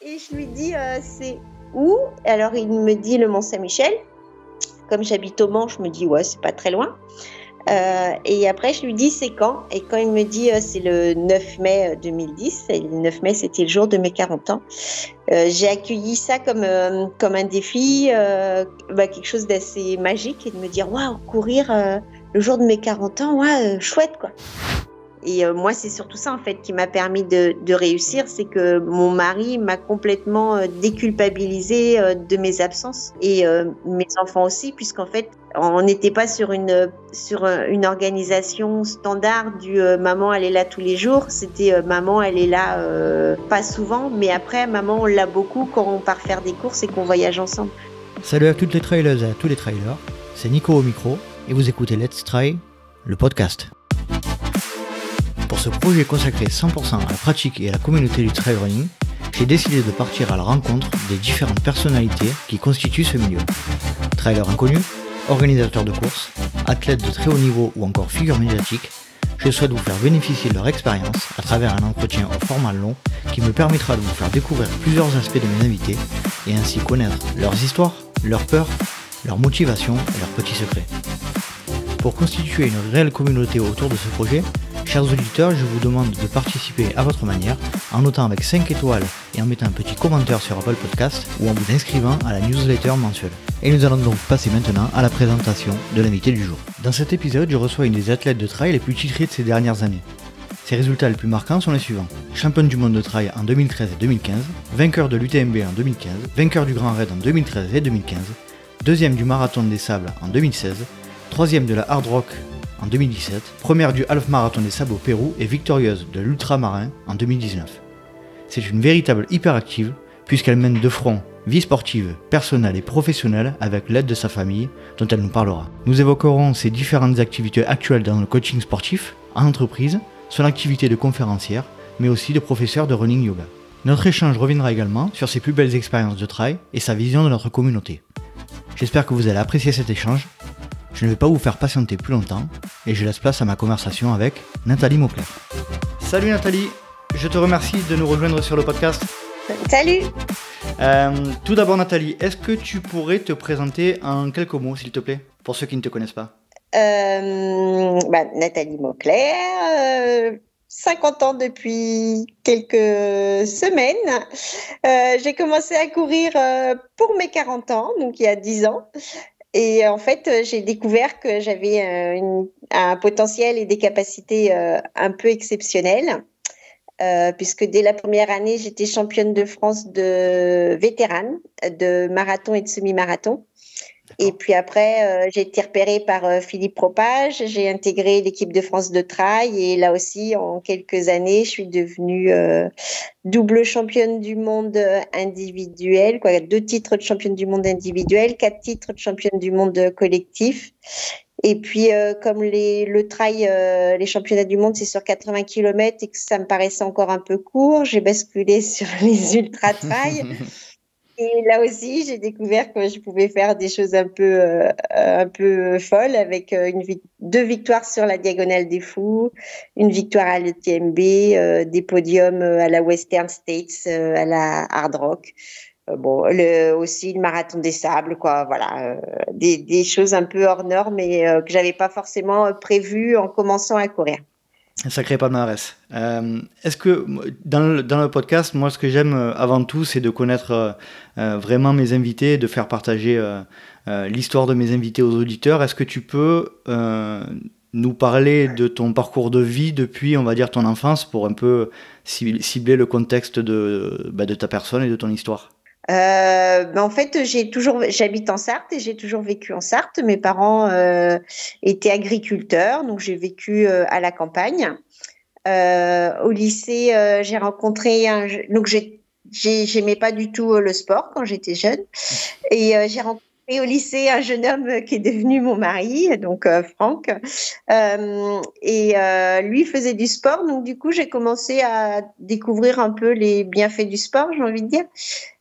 et je lui dis c'est où? Alors il me dit le Mont-Saint-Michel. Comme j'habite au Mans, je me dis ouais, c'est pas très loin. Et après, je lui dis c'est quand? Et quand il me dit c'est le 9 mai 2010, et le 9 mai, c'était le jour de mes 40 ans. J'ai accueilli ça comme un défi, quelque chose d'assez magique, et de me dire waouh, courir le jour de mes 40 ans, ouais, chouette quoi. Et moi, c'est surtout ça en fait qui m'a permis de réussir, c'est que mon mari m'a complètement déculpabilisée de mes absences, et mes enfants aussi, puisqu'en fait, on n'était pas sur une organisation standard du maman elle est là tous les jours. C'était maman elle est là pas souvent, mais après maman on l'a beaucoup quand on part faire des courses et qu'on voyage ensemble. Salut à toutes les trailers et à tous les trailers, c'est Nico au micro et vous écoutez Let's Try, le podcast. Pour ce projet consacré 100% à la pratique et à la communauté du trail running, j'ai décidé de partir à la rencontre des différentes personnalités qui constituent ce milieu. Trailers inconnus, organisateurs de courses, athlètes de très haut niveau ou encore figures médiatiques, je souhaite vous faire bénéficier de leur expérience à travers un entretien au format long qui me permettra de vous faire découvrir plusieurs aspects de mes invités et ainsi connaître leurs histoires, leurs peurs, leurs motivations et leurs petits secrets. Pour constituer une réelle communauté autour de ce projet, chers auditeurs, je vous demande de participer à votre manière en notant avec 5 étoiles et en mettant un petit commentaire sur Apple Podcast ou en vous inscrivant à la newsletter mensuelle. Et nous allons donc passer maintenant à la présentation de l'invité du jour. Dans cet épisode, je reçois une des athlètes de trail les plus titrées de ces dernières années. Ses résultats les plus marquants sont les suivants. Championne du monde de trail en 2013 et 2015, vainqueur de l'UTMB en 2015, vainqueur du Grand Raid en 2013 et 2015, deuxième du Marathon des Sables en 2016, troisième de la Hard Rock en 2017, première du Half Marathon des Sables au Pérou et victorieuse de l'Ultramarin en 2019. C'est une véritable hyperactive puisqu'elle mène de front vie sportive, personnelle et professionnelle avec l'aide de sa famille dont elle nous parlera. Nous évoquerons ses différentes activités actuelles dans le coaching sportif, en entreprise, son activité de conférencière, mais aussi de professeur de running yoga. Notre échange reviendra également sur ses plus belles expériences de trail et sa vision de notre communauté. J'espère que vous allez apprécier cet échange. Je ne vais pas vous faire patienter plus longtemps et je laisse place à ma conversation avec Nathalie Mauclair. Salut Nathalie, je te remercie de nous rejoindre sur le podcast. Salut. Tout d'abord Nathalie, est-ce que tu pourrais te présenter en quelques mots s'il te plaît, pour ceux qui ne te connaissent pas? Nathalie Mauclair, 50 ans depuis quelques semaines. J'ai commencé à courir pour mes 40 ans, donc il y a 10 ans. Et en fait, j'ai découvert que j'avais un potentiel et des capacités un peu exceptionnelles, puisque dès la première année, j'étais championne de France de vétérane, de marathon et de semi-marathon. Et puis après, j'ai été repérée par Philippe Propage, j'ai intégré l'équipe de France de trail et là aussi, en quelques années, je suis devenue double championne du monde individuel, 2 titres de championne du monde individuel, 4 titres de championne du monde collectif. Et puis, comme le trail, les championnats du monde, c'est sur 80 km et que ça me paraissait encore un peu court, j'ai basculé sur les ultra-trails. Et là aussi, j'ai découvert que je pouvais faire des choses un peu folles avec 2 victoires sur la Diagonale des Fous, une victoire à l'UTMB, des podiums à la Western States, à la Hard Rock. Aussi le Marathon des Sables, quoi. Voilà, des choses un peu hors normes et que j'avais pas forcément prévues en commençant à courir. Un sacré palmarès. Est-ce que dans le podcast, moi, ce que j'aime avant tout, c'est de connaître vraiment mes invités, de faire partager l'histoire de mes invités aux auditeurs. Est-ce que tu peux nous parler de ton parcours de vie depuis, on va dire, ton enfance, pour un peu cibler le contexte de ta personne et de ton histoire? En fait, j'habite en Sarthe et j'ai toujours vécu en Sarthe. Mes parents étaient agriculteurs, donc j'ai vécu à la campagne. Au lycée, j'ai rencontré donc j'aimais pas du tout le sport quand j'étais jeune, et j'ai rencontré au lycée un jeune homme qui est devenu mon mari, donc Franck, lui faisait du sport, donc du coup j'ai commencé à découvrir un peu les bienfaits du sport, j'ai envie de dire.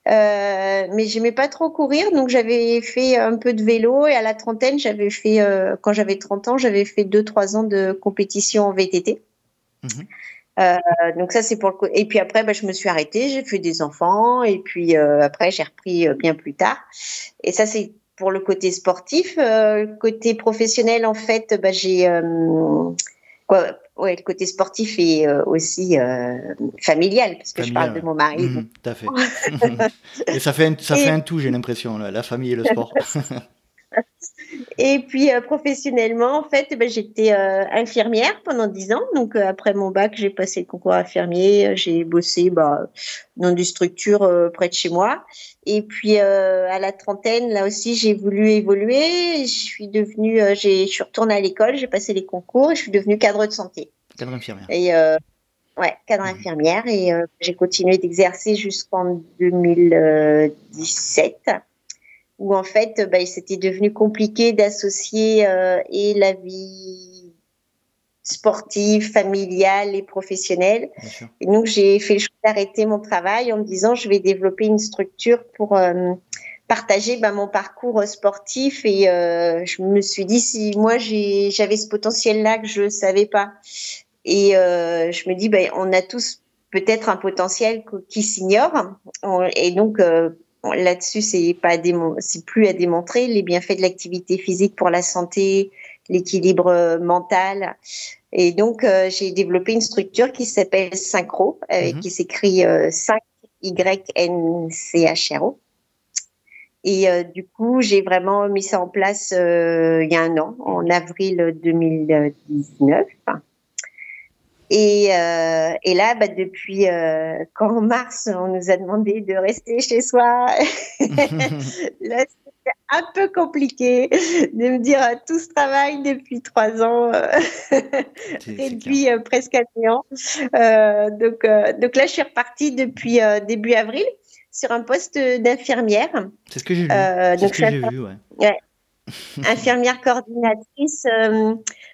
Mais j'aimais pas trop courir, donc j'avais fait un peu de vélo et à la trentaine, quand j'avais 30 ans, j'avais fait 2-3 ans de compétition en VTT. Mmh. Donc ça, c'est pour le et puis après, je me suis arrêtée, j'ai fait des enfants et puis après, j'ai repris bien plus tard. Et ça, c'est pour le côté sportif. Côté professionnel, en fait, j'ai le côté sportif et aussi familial, parce que je parle Familial, de ouais. mon mari. Donc. Tout à fait. Et ça fait un tout, j'ai l'impression, la famille et le sport. Et puis professionnellement, en fait, j'étais infirmière pendant 10 ans. Donc après mon bac, j'ai passé le concours infirmier. J'ai bossé dans des structures près de chez moi. Et puis à la trentaine, là aussi, j'ai voulu évoluer. Je suis devenue, je suis retournée à l'école, j'ai passé les concours et je suis devenue cadre de santé. Cadre infirmière. Et ouais, cadre infirmière. Et j'ai continué d'exercer jusqu'en 2017. Où en fait, c'était devenu compliqué d'associer et la vie sportive, familiale et professionnelle. Et donc, j'ai fait le choix d'arrêter mon travail en me disant, je vais développer une structure pour partager mon parcours sportif. Et je me suis dit, si moi, j'avais ce potentiel-là que je ne savais pas. Et je me dis, on a tous peut-être un potentiel qui s'ignore. Et donc, là-dessus, c'est plus à démontrer les bienfaits de l'activité physique pour la santé, l'équilibre mental. Et donc, j'ai développé une structure qui s'appelle Synchro, qui s'écrit 5YNCHRO. Et du coup, j'ai vraiment mis ça en place il y a un an, en avril 2019. Et là, depuis quand en mars, on nous a demandé de rester chez soi, là, c'était un peu compliqué de me dire tout ce travail depuis 3 ans, réduit presque à néant. Donc là, je suis repartie depuis début avril sur un poste d'infirmière. C'est ce que j'ai vu. C'est ce que j'ai vu, ouais. Infirmière coordinatrice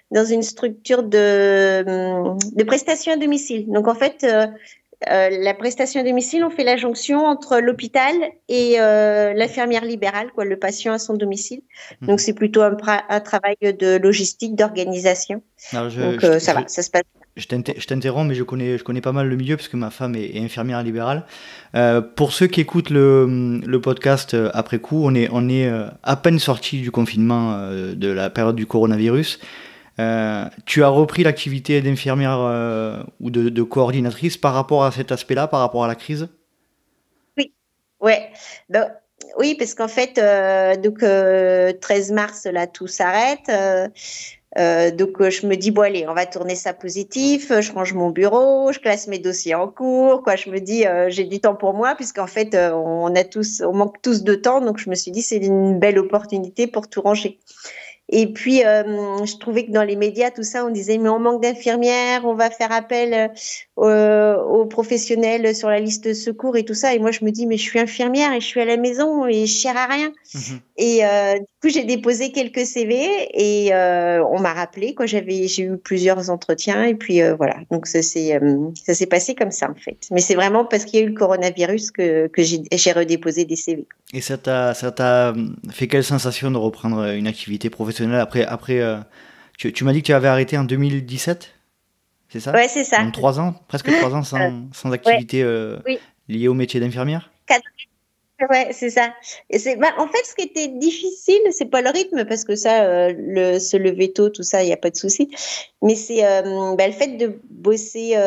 dans une structure de prestation à domicile. Donc en fait, la prestation à domicile, on fait la jonction entre l'hôpital et l'infirmière libérale, le patient à son domicile. Donc c'est plutôt un travail de logistique, d'organisation. Donc ça va, ça se passe. Je t'interromps, mais je connais pas mal le milieu parce que ma femme est infirmière libérale. Pour ceux qui écoutent le podcast après coup, on est à peine sorti du confinement de la période du coronavirus. Tu as repris l'activité d'infirmière ou de coordinatrice par rapport à cet aspect-là, par rapport à la crise ? Oui, ouais. Oui, parce qu'en fait, 13 mars, là, tout s'arrête. Donc je me dis allez, on va tourner ça positif, je range mon bureau, je classe mes dossiers en cours, je me dis j'ai du temps pour moi puisqu'en fait on manque tous de temps, donc je me suis dit c'est une belle opportunité pour tout ranger. Et puis je trouvais que dans les médias tout ça on disait mais on manque d'infirmières, on va faire appel aux professionnels sur la liste de secours et tout ça, et moi je me dis mais je suis infirmière et je suis à la maison et je sers à rien. Et du coup j'ai déposé quelques CV et on m'a rappelé j'ai eu plusieurs entretiens et puis voilà, donc ça s'est passé comme ça en fait, mais c'est vraiment parce qu'il y a eu le coronavirus que j'ai redéposé des CV. Et ça t'a fait quelle sensation de reprendre une activité professionnelle après tu m'as dit que tu avais arrêté en 2017, c'est ça ? Ouais, c'est ça. Donc presque 3 ans sans activité liée au métier d'infirmière ? 4 ans. Ouais, c'est ça. Et en fait, ce qui était difficile, c'est pas le rythme, parce que ça, se lever tôt, tout ça, il n'y a pas de souci. Mais c'est le fait de bosser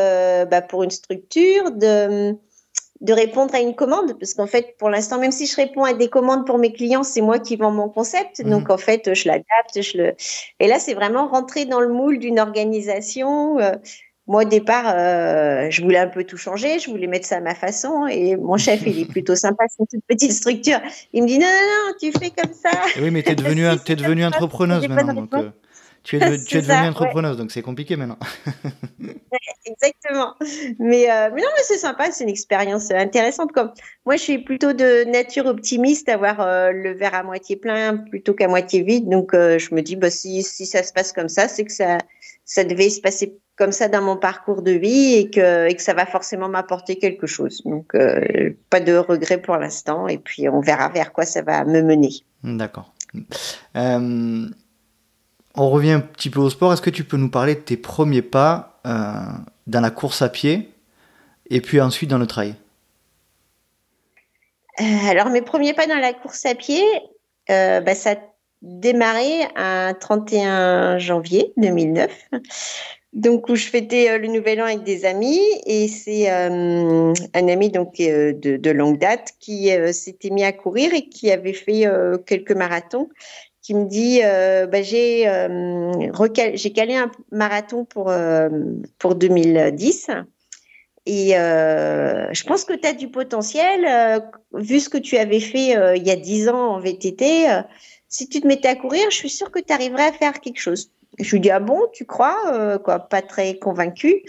pour une structure, de répondre à une commande, parce qu'en fait, pour l'instant, même si je réponds à des commandes pour mes clients, c'est moi qui vends mon concept. Donc, en fait, je l'adapte, et là, c'est vraiment rentrer dans le moule d'une organisation. Moi, au départ, je voulais un peu tout changer, je voulais mettre ça à ma façon, et mon chef, il est plutôt sympa, c'est une toute petite structure. Il me dit non, tu fais comme ça. Et oui, mais t'es devenue entrepreneuse maintenant, donc tu es devenue entrepreneuse, donc c'est compliqué maintenant. Exactement. Mais non, mais c'est sympa, c'est une expérience intéressante. Comme moi, je suis plutôt de nature optimiste, avoir le verre à moitié plein plutôt qu'à moitié vide. Donc, je me dis, si ça se passe comme ça, c'est que ça devait se passer comme ça dans mon parcours de vie et que ça va forcément m'apporter quelque chose. Donc, pas de regret pour l'instant. Et puis, on verra vers quoi ça va me mener. D'accord. on revient un petit peu au sport. Est-ce que tu peux nous parler de tes premiers pas dans la course à pied et puis ensuite dans le trail? Alors, mes premiers pas dans la course à pied, ça a démarré un 31 janvier 2009. Donc, où je fêtais le Nouvel An avec des amis. Et c'est un ami donc, de longue date qui s'était mis à courir et qui avait fait quelques marathons, qui me dit j'ai calé un marathon pour 2010. Et je pense que tu as du potentiel, vu ce que tu avais fait il y a 10 ans en VTT. Si tu te mettais à courir, je suis sûre que tu arriverais à faire quelque chose. Je lui dis, ah bon, tu crois quoi, pas très convaincue.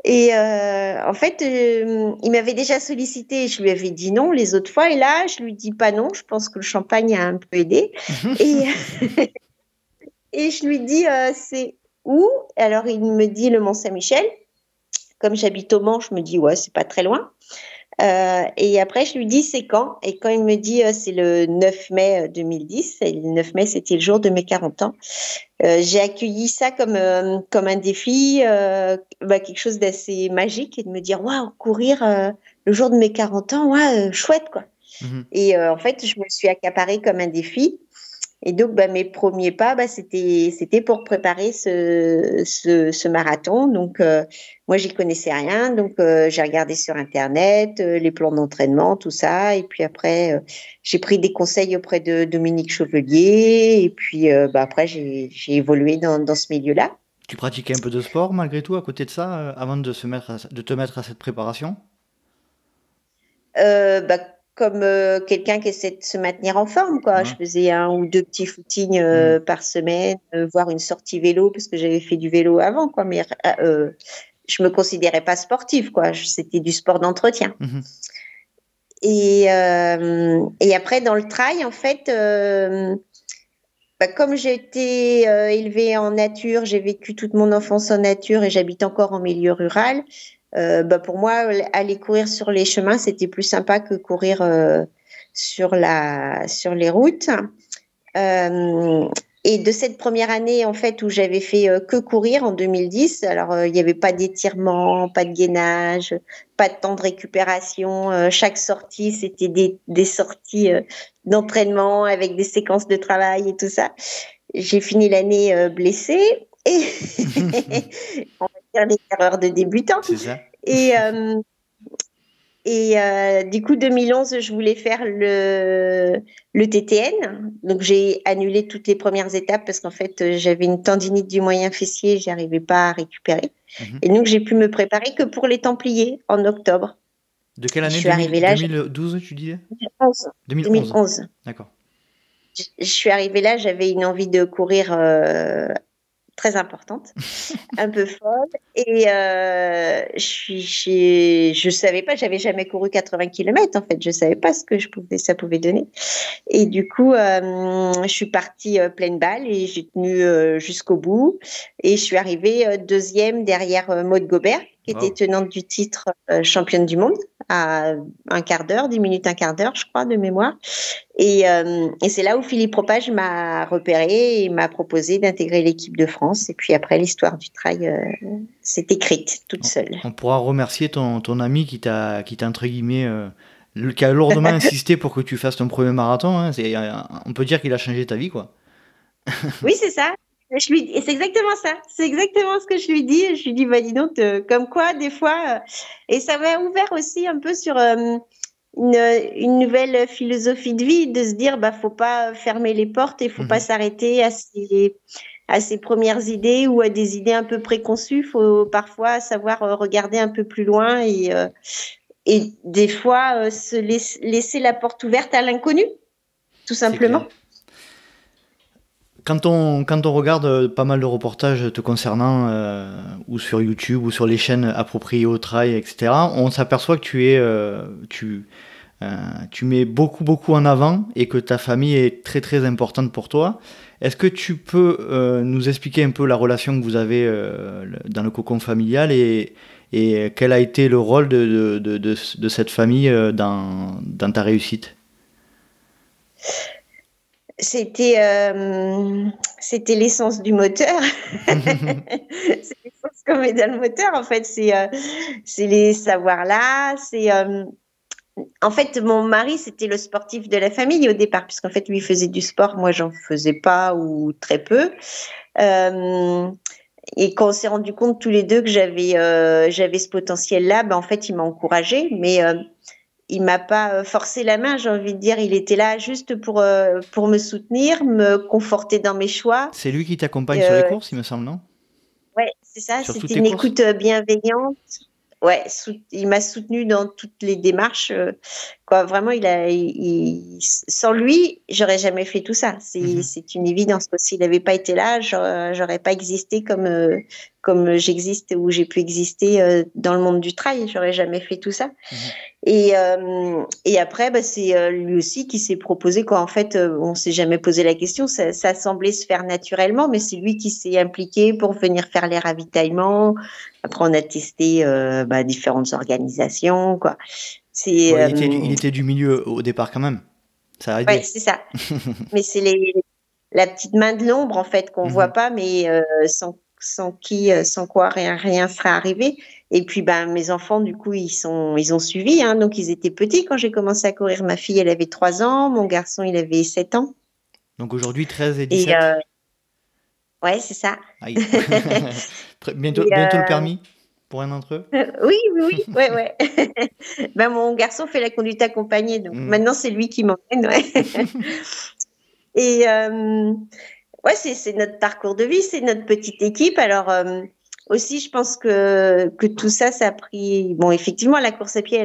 Et en fait, il m'avait déjà sollicité. Je lui avais dit non les autres fois. Et là, je lui dis pas non. Je pense que le champagne a un peu aidé. Et, et je lui dis, c'est où? Alors, il me dit le Mont-Saint-Michel. Comme j'habite au Mans, je me dis, ouais, c'est pas très loin. Et après, je lui dis, c'est quand? Et quand il me dit, c'est le 9 mai 2010, et le 9 mai, c'était le jour de mes 40 ans, j'ai accueilli ça comme un défi, quelque chose d'assez magique, et de me dire, waouh, courir le jour de mes 40 ans, ouais, chouette, quoi. Et en fait, je me suis accaparée comme un défi. Et donc, mes premiers pas, c'était pour préparer ce marathon. Donc, moi, j'y connaissais rien. Donc, j'ai regardé sur Internet les plans d'entraînement, tout ça. Et puis après, j'ai pris des conseils auprès de Dominique Chevelier. Et puis, après, j'ai évolué dans ce milieu-là. Tu pratiquais un peu de sport malgré tout à côté de ça, avant de te mettre à cette préparation? Comme quelqu'un qui essaie de se maintenir en forme, quoi. Ouais. Je faisais 1 ou 2 petits footings par semaine, voire une sortie vélo, parce que j'avais fait du vélo avant, quoi. Mais je me considérais pas sportive, quoi. C'était du sport d'entretien. Et après, dans le trail, en fait, comme j'ai été élevée en nature, j'ai vécu toute mon enfance en nature et j'habite encore en milieu rural. Pour moi, aller courir sur les chemins, c'était plus sympa que courir sur les routes. Et de cette première année, en fait, où j'avais fait que courir en 2010, alors il n'y avait pas d'étirement, pas de gainage, pas de temps de récupération. Chaque sortie, c'était des sorties d'entraînement avec des séquences de travail et tout ça. J'ai fini l'année blessée et on va dire des erreurs de débutant. C'est ça. Et du coup, 2011, je voulais faire le TTN. Donc, j'ai annulé toutes les premières étapes parce qu'en fait, j'avais une tendinite du moyen fessier, je n'arrivais pas à récupérer. Et donc, j'ai pu me préparer que pour les Templiers en octobre. De quelle année? 2012, tu disais? 2011. D'accord. Je suis arrivée là, j'avais une envie de courir très importante, un peu folle. Et je savais pas, j'avais jamais couru 80 km en fait, je savais pas ce que ça pouvait donner. Et du coup, je suis partie pleine balle et j'ai tenu jusqu'au bout. Et je suis arrivée deuxième derrière Maud Gobert, qui était tenante du titre championne du monde, à 10 minutes, un quart d'heure, je crois, de mémoire. Et c'est là où Philippe Propage m'a repérée et m'a proposé d'intégrer l'équipe de France. Et puis après, l'histoire du trail s'est écrite toute seule. On pourra remercier ton ami qui t'a entre guillemets, qui a lourdement insisté pour que tu fasses ton premier marathon. Hein. On peut dire qu'il a changé ta vie, quoi. Oui, c'est ça. Et c'est exactement ça. C'est exactement ce que je lui dis. Je lui dis, dis donc, comme quoi, des fois. Et ça m'a ouvert aussi un peu sur une nouvelle philosophie de vie, de se dire, faut pas fermer les portes et faut pas s'arrêter à ses premières idées ou à des idées un peu préconçues. Faut parfois savoir regarder un peu plus loin et des fois se laisser la porte ouverte à l'inconnu, tout simplement. Quand on regarde pas mal de reportages te concernant, ou sur YouTube ou sur les chaînes appropriées au trail, etc., on s'aperçoit que tu mets beaucoup en avant et que ta famille est très très importante pour toi. Est-ce que tu peux nous expliquer un peu la relation que vous avez dans le cocon familial et quel a été le rôle de cette famille dans ta réussite ? C'était l'essence du moteur. C'est l'essence qu'on met dans le moteur, en fait. C'est les savoirs-là. En fait, mon mari, c'était le sportif de la famille au départ, puisqu'en fait, lui, il faisait du sport. Moi, j'en faisais pas ou très peu. Euh, et quand on s'est rendu compte tous les deux que j'avais ce potentiel-là, ben, en fait, il m'a encouragée, mais il m'a pas forcé la main, j'ai envie de dire. Il était là juste pour me soutenir, me conforter dans mes choix. C'est lui qui t'accompagne sur les courses, il me semble, non? Ouais, c'est ça. Sur toutes C'était tes une courses? écoute bienveillante. Ouais, il m'a soutenu dans toutes les démarches. Quoi, vraiment, sans lui, j'aurais jamais fait tout ça. C'est une évidence. S'il n'avait pas été là, j'aurais pas existé comme j'existe ou j'ai pu exister dans le monde du trail. J'aurais jamais fait tout ça. Et après, bah, c'est lui aussi qui s'est proposé. Quoi. En fait, on s'est jamais posé la question. Ça semblait se faire naturellement, mais c'est lui qui s'est impliqué pour venir faire les ravitaillements. Après, on a testé différentes organisations. Quoi. Bon, il était du milieu au départ quand même. Ça a aidé. Ouais, c'est ça. Mais c'est la petite main de l'ombre en fait qu'on voit pas, mais sans quoi rien serait arrivé. Et puis mes enfants du coup ils ont suivi, hein, donc ils étaient petits quand j'ai commencé à courir. Ma fille elle avait 3 ans, mon garçon il avait 7 ans. Donc aujourd'hui 13 et 17. Ouais, c'est ça. Aïe. bientôt le permis pour un d'entre eux. Oui, ouais. Mon garçon fait la conduite accompagnée, donc maintenant c'est lui qui m'emmène. Ouais. Et ouais, c'est notre parcours de vie, c'est notre petite équipe. Alors aussi, je pense que tout ça a pris. Bon, effectivement, la course à pied,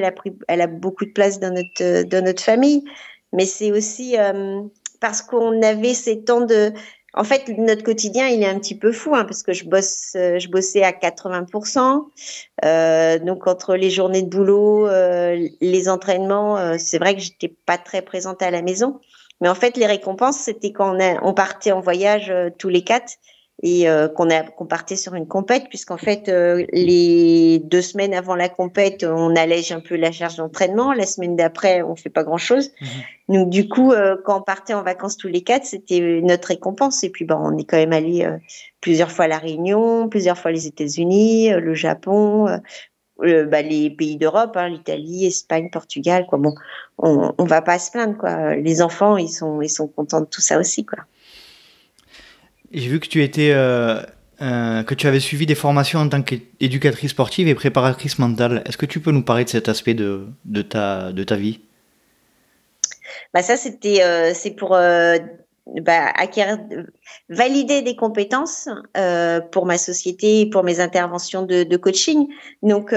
elle a beaucoup de place dans notre famille, mais c'est aussi parce qu'on avait ces temps de. En fait, notre quotidien, il est un petit peu fou, hein, parce que je bossais à 80%. Donc entre les journées de boulot, les entraînements, c'est vrai que j'étais pas très présente à la maison. Mais en fait, les récompenses, c'était quand on partait en voyage tous les 4 et qu'on partait sur une compète, puisqu'en fait, les 2 semaines avant la compète, on allège un peu la charge d'entraînement. La semaine d'après, on fait pas grand-chose. Donc du coup, quand on partait en vacances tous les 4, c'était notre récompense. Et puis, on est quand même allé plusieurs fois à La Réunion, plusieurs fois les États-Unis, le Japon. Les pays d'Europe, hein, l'Italie, Espagne, Portugal, quoi. Bon, on va pas se plaindre, quoi. Les enfants, ils sont contents de tout ça aussi, quoi. J'ai vu que que tu avais suivi des formations en tant qu'éducatrice sportive et préparatrice mentale. Est-ce que tu peux nous parler de cet aspect de ta vie? Ça, c'est pour valider des compétences pour ma société, pour mes interventions de coaching. Donc,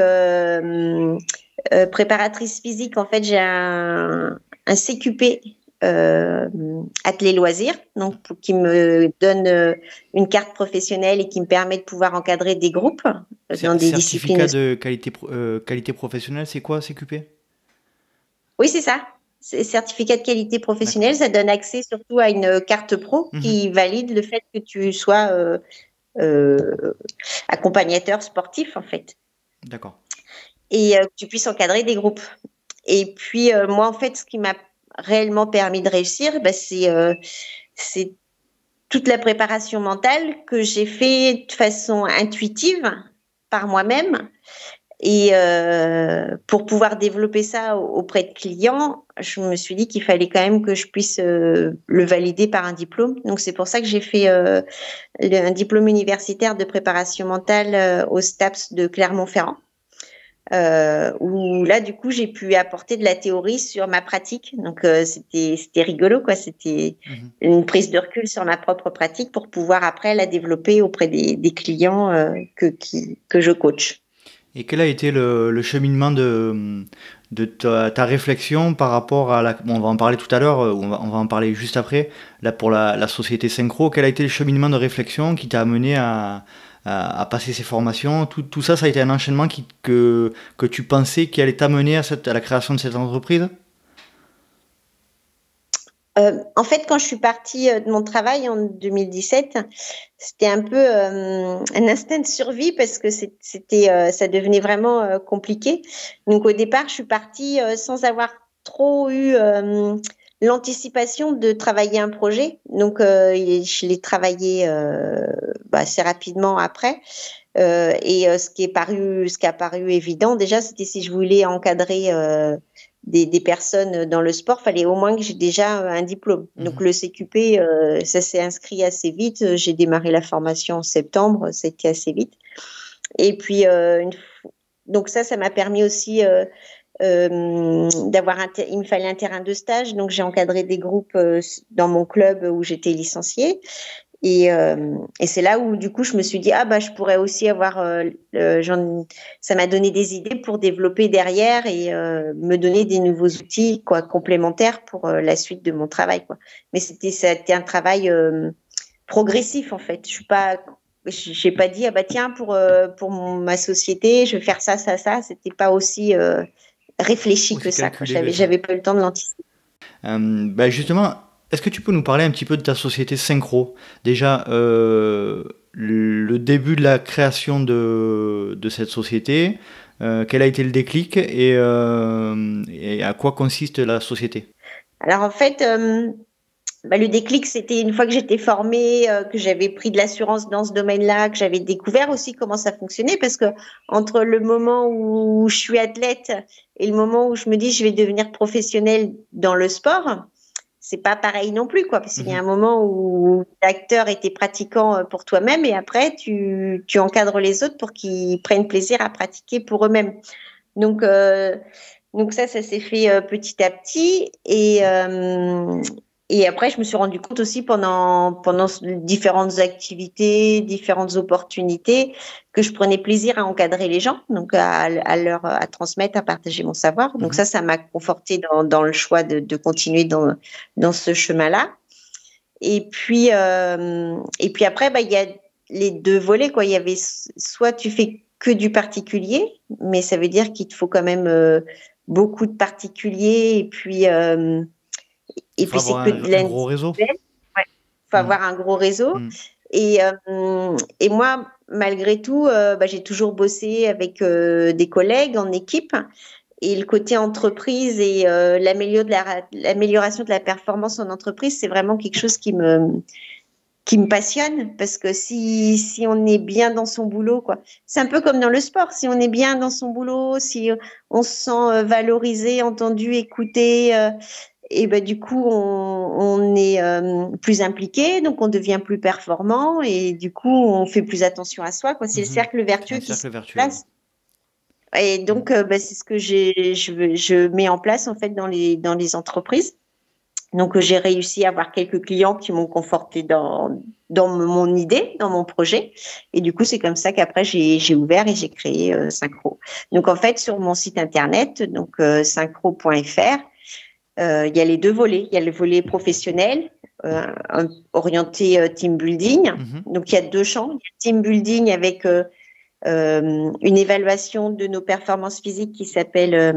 préparatrice physique, en fait, j'ai un CQP athlète loisirs, donc qui me donne une carte professionnelle et qui me permet de pouvoir encadrer des groupes dans des disciplines. Certificat de qualité professionnelle, c'est quoi CQP? Oui, c'est ça. C'est certificat de qualité professionnelle. Ça donne accès surtout à une carte pro qui valide le fait que tu sois accompagnateur sportif, en fait. D'accord. Et que tu puisses encadrer des groupes. Et puis, moi, en fait, ce qui m'a réellement permis de réussir, c'est toute la préparation mentale que j'ai fait de façon intuitive par moi-même. Et pour pouvoir développer ça auprès de clients, je me suis dit qu'il fallait quand même que je puisse le valider par un diplôme. Donc, c'est pour ça que j'ai fait un diplôme universitaire de préparation mentale au STAPS de Clermont-Ferrand. Où là, du coup, j'ai pu apporter de la théorie sur ma pratique. Donc, c'était rigolo, quoi. C'était une prise de recul sur ma propre pratique pour pouvoir après la développer auprès des clients que je coach. Et quel a été le cheminement de ta réflexion par rapport à on va en parler tout à l'heure, on va en parler juste après, là pour la société Synchro, quel a été le cheminement de réflexion qui t'a amené à passer ces formations? Tout ça, ça a été un enchaînement que tu pensais qui allait t'amener à la création de cette entreprise? En fait, quand je suis partie de mon travail en 2017, c'était un peu un instinct de survie parce que ça devenait vraiment compliqué. Donc au départ, je suis partie sans avoir trop eu l'anticipation de travailler un projet. Donc, je l'ai travaillé assez rapidement après. Ce qui a paru évident déjà, c'était si je voulais encadrer des personnes dans le sport, fallait au moins que j'ai déjà un diplôme. Donc le CQP, ça s'est inscrit assez vite. J'ai démarré la formation en septembre, c'était assez vite. Et puis donc ça m'a permis aussi il me fallait un terrain de stage, donc j'ai encadré des groupes dans mon club où j'étais licenciée. Et c'est là où du coup je me suis dit je pourrais aussi avoir ça m'a donné des idées pour développer derrière et me donner des nouveaux outils complémentaires pour la suite de mon travail mais c'était un travail progressif en fait. J'ai pas dit tiens pour ma société je vais faire ça, c'était pas aussi réfléchi que ça j'avais pas eu le temps de l'anticiper. Justement, est-ce que tu peux nous parler un petit peu de ta société Synchro? Déjà, le début de la création de cette société, quel a été le déclic et à quoi consiste la société? Alors en fait, le déclic, c'était une fois que j'étais formée, que j'avais pris de l'assurance dans ce domaine-là, que j'avais découvert aussi comment ça fonctionnait, parce que entre le moment où je suis athlète et le moment où je me dis je vais devenir professionnelle dans le sport, c'est pas pareil non plus, parce qu'il y a un moment où l'acteur était pratiquant pour toi-même et après tu encadres les autres pour qu'ils prennent plaisir à pratiquer pour eux-mêmes. Donc ça s'est fait petit à petit et après je me suis rendu compte aussi pendant différentes activités, différentes opportunités que je prenais plaisir à encadrer les gens, donc à transmettre, à partager mon savoir. Donc ça m'a confortée dans le choix de continuer dans ce chemin-là. Et puis après, il y a les deux volets, Il y avait soit tu fais que du particulier, mais ça veut dire qu'il te faut quand même beaucoup de particuliers et puis c'est que de un gros réseau. Ouais, faut avoir un gros réseau. Et moi, malgré tout, j'ai toujours bossé avec des collègues en équipe. Et le côté entreprise et l'amélioration de la performance en entreprise, c'est vraiment quelque chose qui me passionne, parce que si on est bien dans son boulot, c'est un peu comme dans le sport. Si on est bien dans son boulot, si on se sent valorisé, entendu, écouté, et du coup on est plus impliqué, donc on devient plus performant et du coup on fait plus attention à soi, C'est le cercle vertueux qui se place. Et donc c'est ce que je mets en place en fait dans les entreprises. Donc j'ai réussi à avoir quelques clients qui m'ont conforté dans mon idée, dans mon projet, et du coup c'est comme ça qu'après j'ai ouvert et j'ai créé Synchro. Donc en fait sur mon site internet, donc synchro.fr, il y a les deux volets. Il y a le volet professionnel, orienté team building. Donc, il y a deux champs. Il y a team building avec une évaluation de nos performances physiques qui s'appelle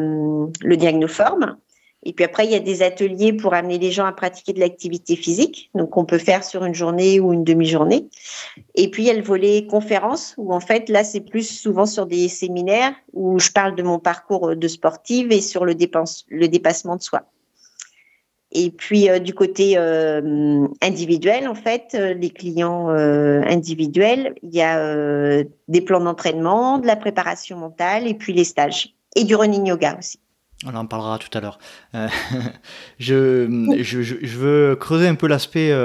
le Diagnoform. Et puis après, il y a des ateliers pour amener les gens à pratiquer de l'activité physique. Donc, on peut faire sur une journée ou une demi-journée. Et puis, il y a le volet conférence où, en fait, là, c'est plus souvent sur des séminaires où je parle de mon parcours de sportive et sur le dépassement de soi. Et puis, du côté individuel, en fait, les clients individuels, il y a des plans d'entraînement, de la préparation mentale et puis les stages. Et du running yoga aussi. On en parlera tout à l'heure. Je veux creuser un peu l'aspect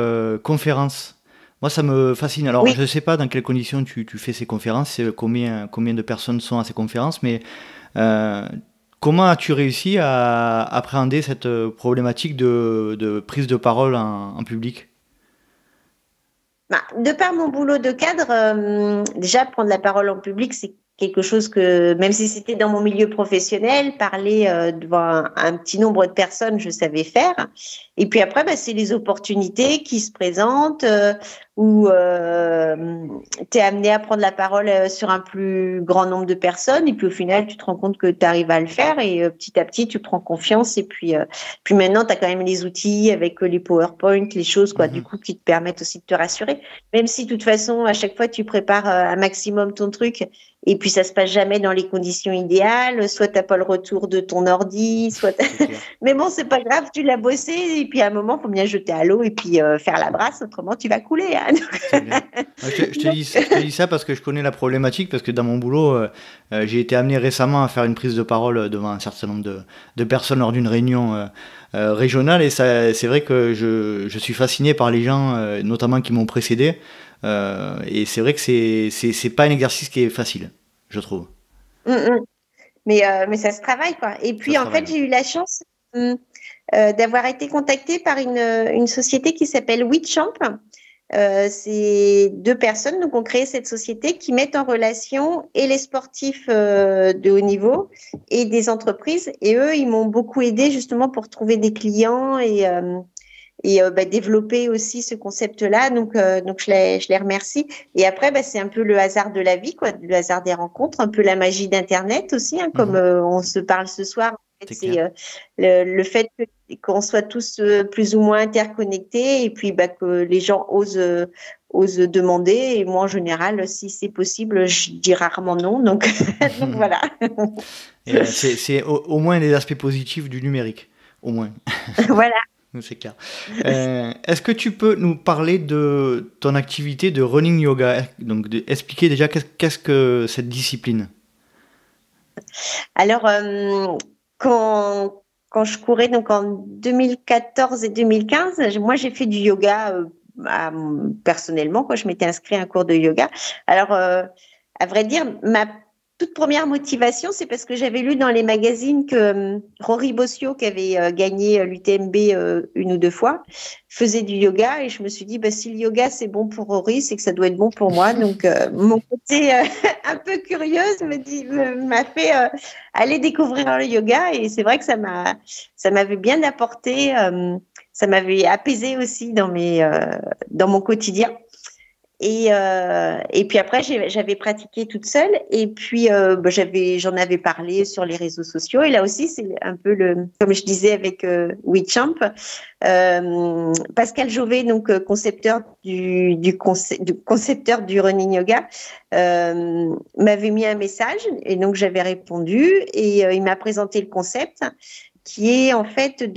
conférence. Moi, ça me fascine. Alors, je ne sais pas dans quelles conditions tu fais ces conférences, combien de personnes sont à ces conférences, mais comment as-tu réussi à appréhender cette problématique de prise de parole en public ? De par mon boulot de cadre, déjà, prendre la parole en public, c'est quelque chose que, même si c'était dans mon milieu professionnel, parler devant un petit nombre de personnes, je savais faire. Et puis après, c'est les opportunités qui se présentent où tu es amené à prendre la parole sur un plus grand nombre de personnes. Et puis au final, tu te rends compte que tu arrives à le faire et petit à petit, tu prends confiance. Et puis maintenant, tu as quand même les outils avec les PowerPoint, les choses quoi, du coup, qui te permettent aussi de te rassurer. Même si de toute façon, à chaque fois, tu prépares un maximum ton truc et puis ça se passe jamais dans les conditions idéales. Soit tu n'as pas le retour de ton ordi, soit mais bon, c'est pas grave, tu l'as bossé et puis à un moment, il faut bien jeter à l'eau et puis faire la brasse, autrement tu vas couler. Hein. C'est bien. Je te dis ça parce que je connais la problématique, parce que dans mon boulot, j'ai été amené récemment à faire une prise de parole devant un certain nombre de personnes lors d'une réunion régionale, et c'est vrai que je suis fasciné par les gens, notamment qui m'ont précédé, et c'est vrai que c'est pas un exercice qui est facile, je trouve. Mais ça se travaille, quoi. Et puis, en fait, j'ai eu la chance d'avoir été contactée par une société qui s'appelle WeChamp. C'est 2 personnes donc ont créé cette société qui mettent en relation et les sportifs de haut niveau et des entreprises. Et eux, ils m'ont beaucoup aidé justement pour trouver des clients et développer aussi ce concept-là. Donc je les remercie. Et après, c'est un peu le hasard de la vie, quoi, le hasard des rencontres, un peu la magie d'Internet aussi, hein, comme on se parle ce soir. En fait, c'est le fait qu'on soit tous plus ou moins interconnectés et puis que les gens osent demander. Et moi, en général, si c'est possible, je dis rarement non. Donc voilà. Et c'est au moins des aspects positifs du numérique, au moins. Voilà. C'est clair. Est-ce que tu peux nous parler de ton activité de running yoga? Donc, expliquer déjà qu'est-ce que cette discipline? Alors, quand je courais donc en 2014 et 2015, moi j'ai fait du yoga personnellement, quoi. Je m'étais inscrite à un cours de yoga. Alors, à vrai dire, ma toute première motivation, c'est parce que j'avais lu dans les magazines que Rory Bossio, qui avait gagné l'UTMB 1 ou 2 fois, faisait du yoga. Et je me suis dit, si le yoga, c'est bon pour Rory, c'est que ça doit être bon pour moi. Donc, mon côté un peu curieuse m'a fait aller découvrir le yoga. Et c'est vrai que ça m'avait bien apporté, ça m'avait apaisé aussi dans mon quotidien. Et puis après, j'avais pratiqué toute seule. Et puis, j'en avais parlé sur les réseaux sociaux. Et là aussi, c'est un peu comme je disais avec WeChamp, Pascal Jovet, donc concepteur concepteur du running yoga, m'avait mis un message. Et donc, j'avais répondu. Et il m'a présenté le concept qui est en fait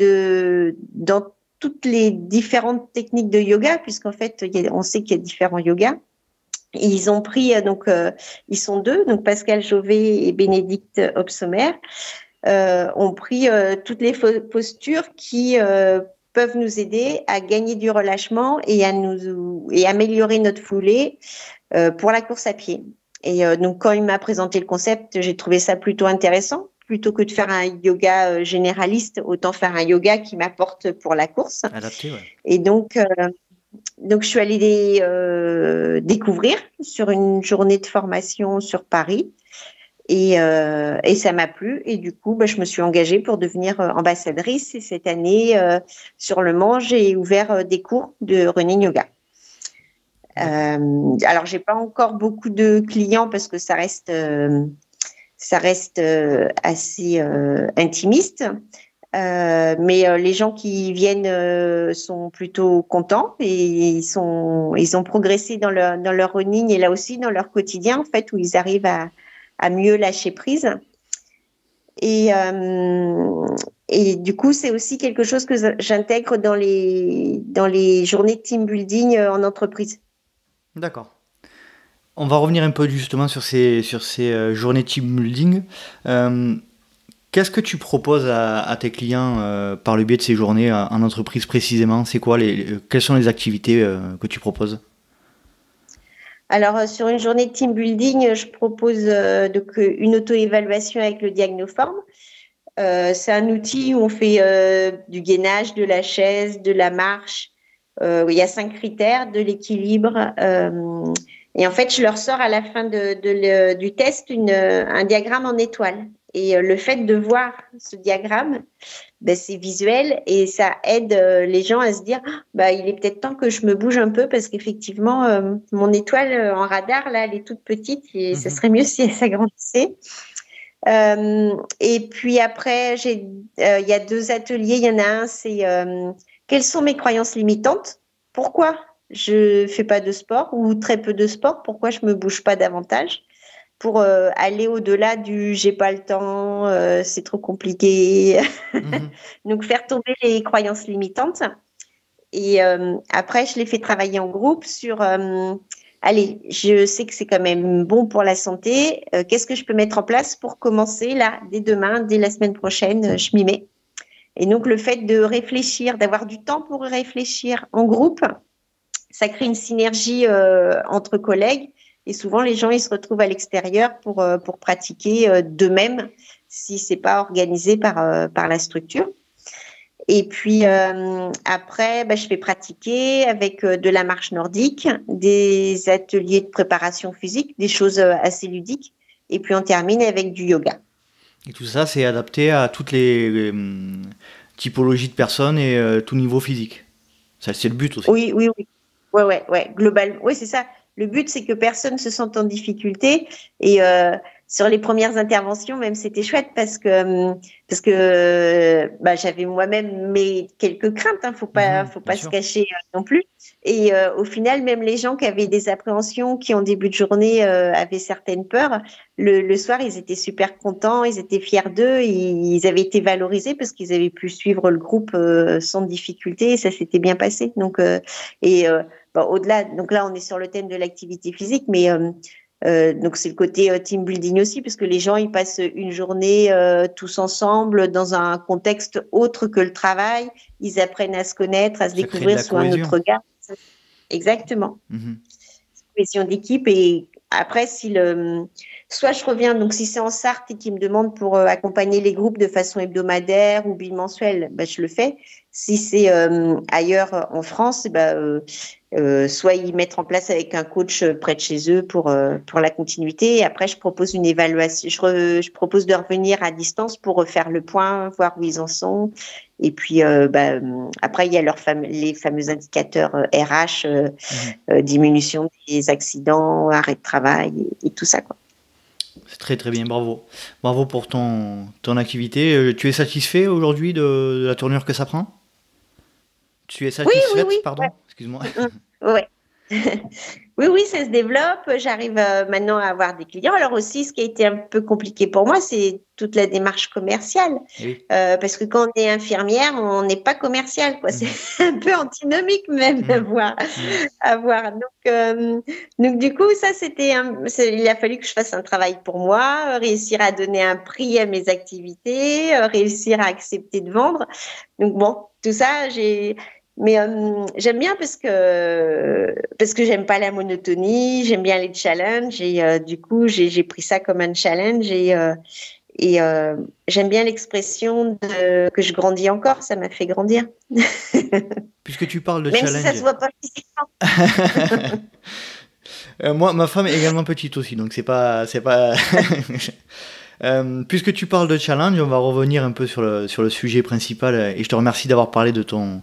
dans toutes les différentes techniques de yoga, puisqu'en fait, on sait qu'il y a différents yogas. Et ils ont pris, ils sont 2, donc Pascal Jovet et Bénédicte Hobsommer, ont pris toutes les postures qui peuvent nous aider à gagner du relâchement et améliorer notre foulée pour la course à pied. Et donc, quand il m'a présenté le concept, j'ai trouvé ça plutôt intéressant. Plutôt que de faire un yoga généraliste, autant faire un yoga qui m'apporte pour la course. Adapté, ouais. Et donc je suis allée découvrir sur une journée de formation sur Paris. Et ça m'a plu. Et du coup, je me suis engagée pour devenir ambassadrice. Et cette année, sur le Mans, j'ai ouvert des cours de running yoga. Alors, j'ai pas encore beaucoup de clients parce que ça reste assez intimiste, mais les gens qui viennent sont plutôt contents et ils ont progressé dans leur running et là aussi dans leur quotidien en fait où ils arrivent à mieux lâcher prise. Et du coup, c'est aussi quelque chose que j'intègre dans les journées de team building en entreprise. D'accord. On va revenir un peu justement sur ces journées team building. Qu'est-ce que tu proposes à tes clients par le biais de ces journées en entreprise précisément? C'est quoi quelles sont les activités que tu proposes? Alors, sur une journée de team building, je propose une auto-évaluation avec le Diagnoform. C'est un outil où on fait du gainage, de la chaise, de la marche. Il y a 5 critères, de l'équilibre. Et en fait, je leur sors à la fin du test un diagramme en étoile. Et le fait de voir ce diagramme, ben, c'est visuel et ça aide les gens à se dire bah, il est peut-être temps que je me bouge un peu parce qu'effectivement, mon étoile en radar, là, elle est toute petite et ça serait mieux si elle s'agrandissait. Et puis après, il y a 2 ateliers. Il y en a un, c'est quelles sont mes croyances limitantes? Pourquoi je fais pas de sport ou très peu de sport? Pourquoi je me bouge pas davantage? Pour aller au-delà du j'ai pas le temps, c'est trop compliqué. Donc faire tomber les croyances limitantes. Et après, je les fais travailler en groupe sur allez, je sais que c'est quand même bon pour la santé. Qu'est-ce que je peux mettre en place pour commencer là, dès demain, dès la semaine prochaine, je m'y mets. Et donc le fait de réfléchir, d'avoir du temps pour réfléchir en groupe, ça crée une synergie entre collègues. Et souvent, les gens, ils se retrouvent à l'extérieur pour pratiquer d'eux-mêmes si c'est pas organisé par la structure. Et puis après, je fais pratiquer avec de la marche nordique, des ateliers de préparation physique, des choses assez ludiques. Et puis on termine avec du yoga. Et tout ça, c'est adapté à toutes les typologies de personnes et tout niveau physique. Ça, c'est le but aussi. Oui. Ouais. Global. Oui, c'est ça. Le but, c'est que personne se sente en difficulté. Et sur les premières interventions, même, c'était chouette parce que j'avais moi-même mes quelques craintes. Hein, faut pas se cacher non plus. Et au final, même les gens qui avaient des appréhensions, qui en début de journée avaient certaines peurs, le soir, ils étaient super contents, ils étaient fiers d'eux, ils avaient été valorisés parce qu'ils avaient pu suivre le groupe sans difficulté et ça s'était bien passé. Donc au-delà, donc là, on est sur le thème de l'activité physique, mais donc c'est le côté team building aussi, parce que les gens ils passent une journée tous ensemble dans un contexte autre que le travail. Ils apprennent à se connaître, à se découvrir sous un autre regard. Exactement. Cohésion d'équipe. Et après, soit je reviens, donc si c'est en Sarthe et qu'ils me demandent pour accompagner les groupes de façon hebdomadaire ou bimensuelle, je le fais. Si c'est ailleurs en France, soit ils mettent en place avec un coach près de chez eux pour la continuité. Et après, je propose une évaluation. Je propose de revenir à distance pour refaire le point, voir où ils en sont. Et puis après, il y a les fameux indicateurs RH, diminution des accidents, arrêt de travail et tout ça, quoi. C'est très très bien, bravo. Bravo pour ton activité. Tu es satisfait aujourd'hui de la tournure que ça prend? Tu es satisfaite, oui, pardon, ouais. Excuse-moi. Ouais. Oui, ça se développe. J'arrive maintenant à avoir des clients. Alors aussi, ce qui a été un peu compliqué pour moi, c'est toute la démarche commerciale. Oui. Parce que quand on est infirmière, on n'est pas commercial, quoi. C'est un peu antinomique même à voir. Donc du coup, ça, il a fallu que je fasse un travail pour moi, réussir à donner un prix à mes activités, réussir à accepter de vendre. Donc bon, tout ça, mais j'aime bien parce que j'aime pas la monotonie, j'aime bien les challenges et du coup j'ai pris ça comme un challenge et j'aime bien l'expression que je grandis encore, ça m'a fait grandir. Puisque tu parles de même challenge. Même si ça se voit pas physiquement. Moi, ma femme est également petite aussi, donc c'est pas. Puisque tu parles de challenge, on va revenir un peu sur le sujet principal et je te remercie d'avoir parlé de ton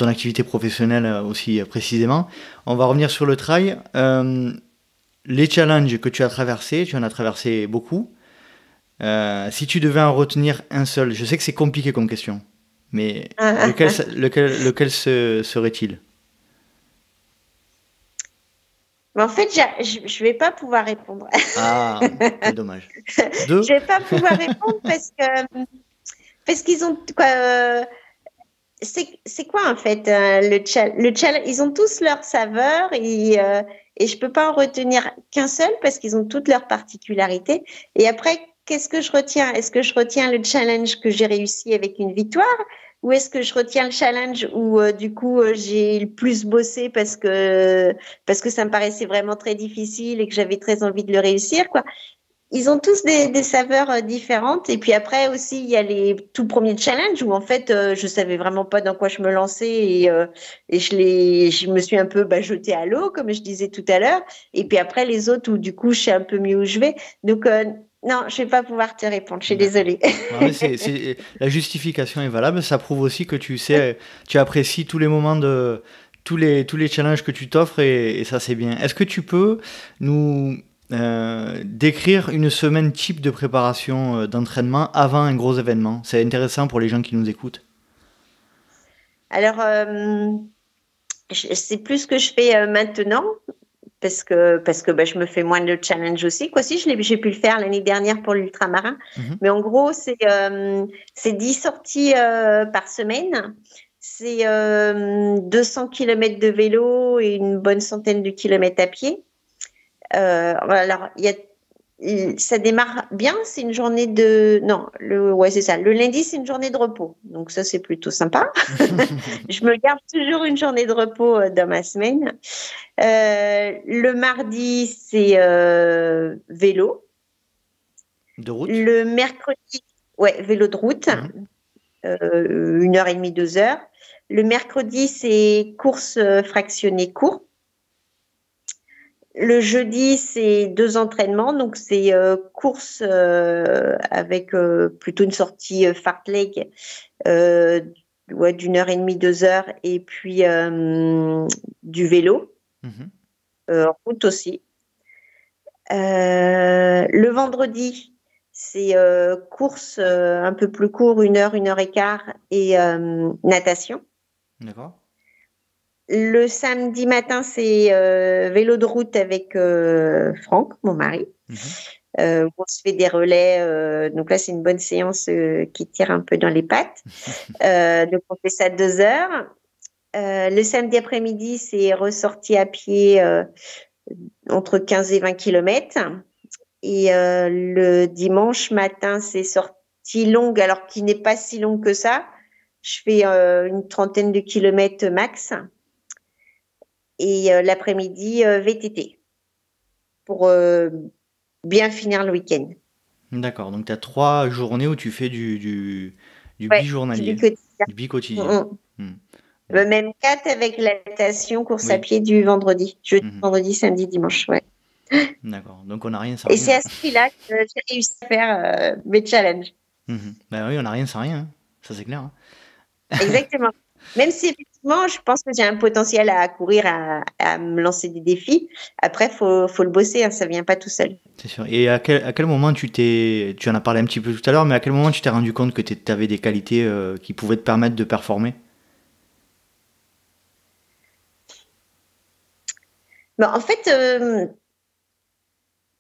activité professionnelle aussi précisément. On va revenir sur le trail. Les challenges que tu as traversés, tu en as traversé beaucoup. Si tu devais en retenir un seul, je sais que c'est compliqué comme question, mais lequel serait-il? Mais en fait, je vais pas pouvoir répondre. Ah, c'est dommage. Je vais pas pouvoir répondre parce qu'ils ont quoi. C'est quoi en fait le challenge? Ils ont tous leur saveur et je peux pas en retenir qu'un seul parce qu'ils ont toutes leurs particularités. Et après, qu'est-ce que je retiens? Est-ce que je retiens le challenge que j'ai réussi avec une victoire? Ou est-ce que je retiens le challenge où du coup j'ai le plus bossé parce que ça me paraissait vraiment très difficile et que j'avais très envie de le réussir, quoi. Ils ont tous des saveurs différentes. Et puis après aussi, il y a les tout premiers challenges où en fait, je savais vraiment pas dans quoi je me lançais et je me suis un peu jetée à l'eau, comme je disais tout à l'heure. Et puis après, les autres où du coup, je sais un peu mieux où je vais. Donc, Non, je vais pas pouvoir te répondre. Je suis D'accord. désolée. Ouais, la justification est valable. Ça prouve aussi que tu apprécies tous les moments tous les challenges que tu t'offres et ça c'est bien. Est-ce que tu peux nous décrire une semaine type de préparation d'entraînement avant un gros événement? C'est intéressant pour les gens qui nous écoutent. Alors, c'est plus ce que je fais maintenant parce que je me fais moins de challenge aussi. Quoi, si j'ai pu le faire l'année dernière pour l'ultramarin, mais en gros, c'est 10 sorties par semaine. C'est 200 km de vélo et une bonne centaine de kilomètres à pied. Alors, ça démarre bien, c'est une journée c'est ça. Le lundi, c'est une journée de repos. Donc ça, c'est plutôt sympa. Je me garde toujours une journée de repos dans ma semaine. Le mardi, c'est vélo. De route? Le mercredi, vélo de route. 1h30, 2 heures. Le mercredi, c'est course fractionnée court. Le jeudi, c'est 2 entraînements, donc c'est course avec plutôt une sortie fartlek d'1h30, 2 heures, et puis du vélo, route aussi. Le vendredi, c'est course un peu plus court, 1 heure, 1h15, et natation. D'accord. Le samedi matin, c'est vélo de route avec Franck, mon mari. On se fait des relais. Donc là, c'est une bonne séance qui tire un peu dans les pattes. Donc, on fait ça 2 heures. Le samedi après-midi, c'est ressorti à pied entre 15 et 20 kilomètres. Et le dimanche matin, c'est sortie longue, alors qui n'est pas si longue que ça. Je fais une trentaine de kilomètres max. Et l'après-midi, VTT, pour bien finir le week-end. D'accord, donc tu as 3 journées où tu fais du bijournalier, du bi-quotidien. Même 4 avec la natation, course à pied du vendredi. Jeudi, vendredi, samedi, dimanche, D'accord, donc on n'a rien sans rien. Et c'est à ce prix-là que j'ai réussi à faire mes challenges. Ben oui, on n'a rien sans rien, hein. Ça c'est clair. Hein. Exactement. Même si effectivement, je pense que j'ai un potentiel à courir, à me lancer des défis. Après, faut le bosser, hein, ça vient pas tout seul. C'est sûr. Et à quel moment tu en as parlé un petit peu tout à l'heure, mais à quel moment tu t'es rendu compte que tu avais des qualités qui pouvaient te permettre de performer? En fait,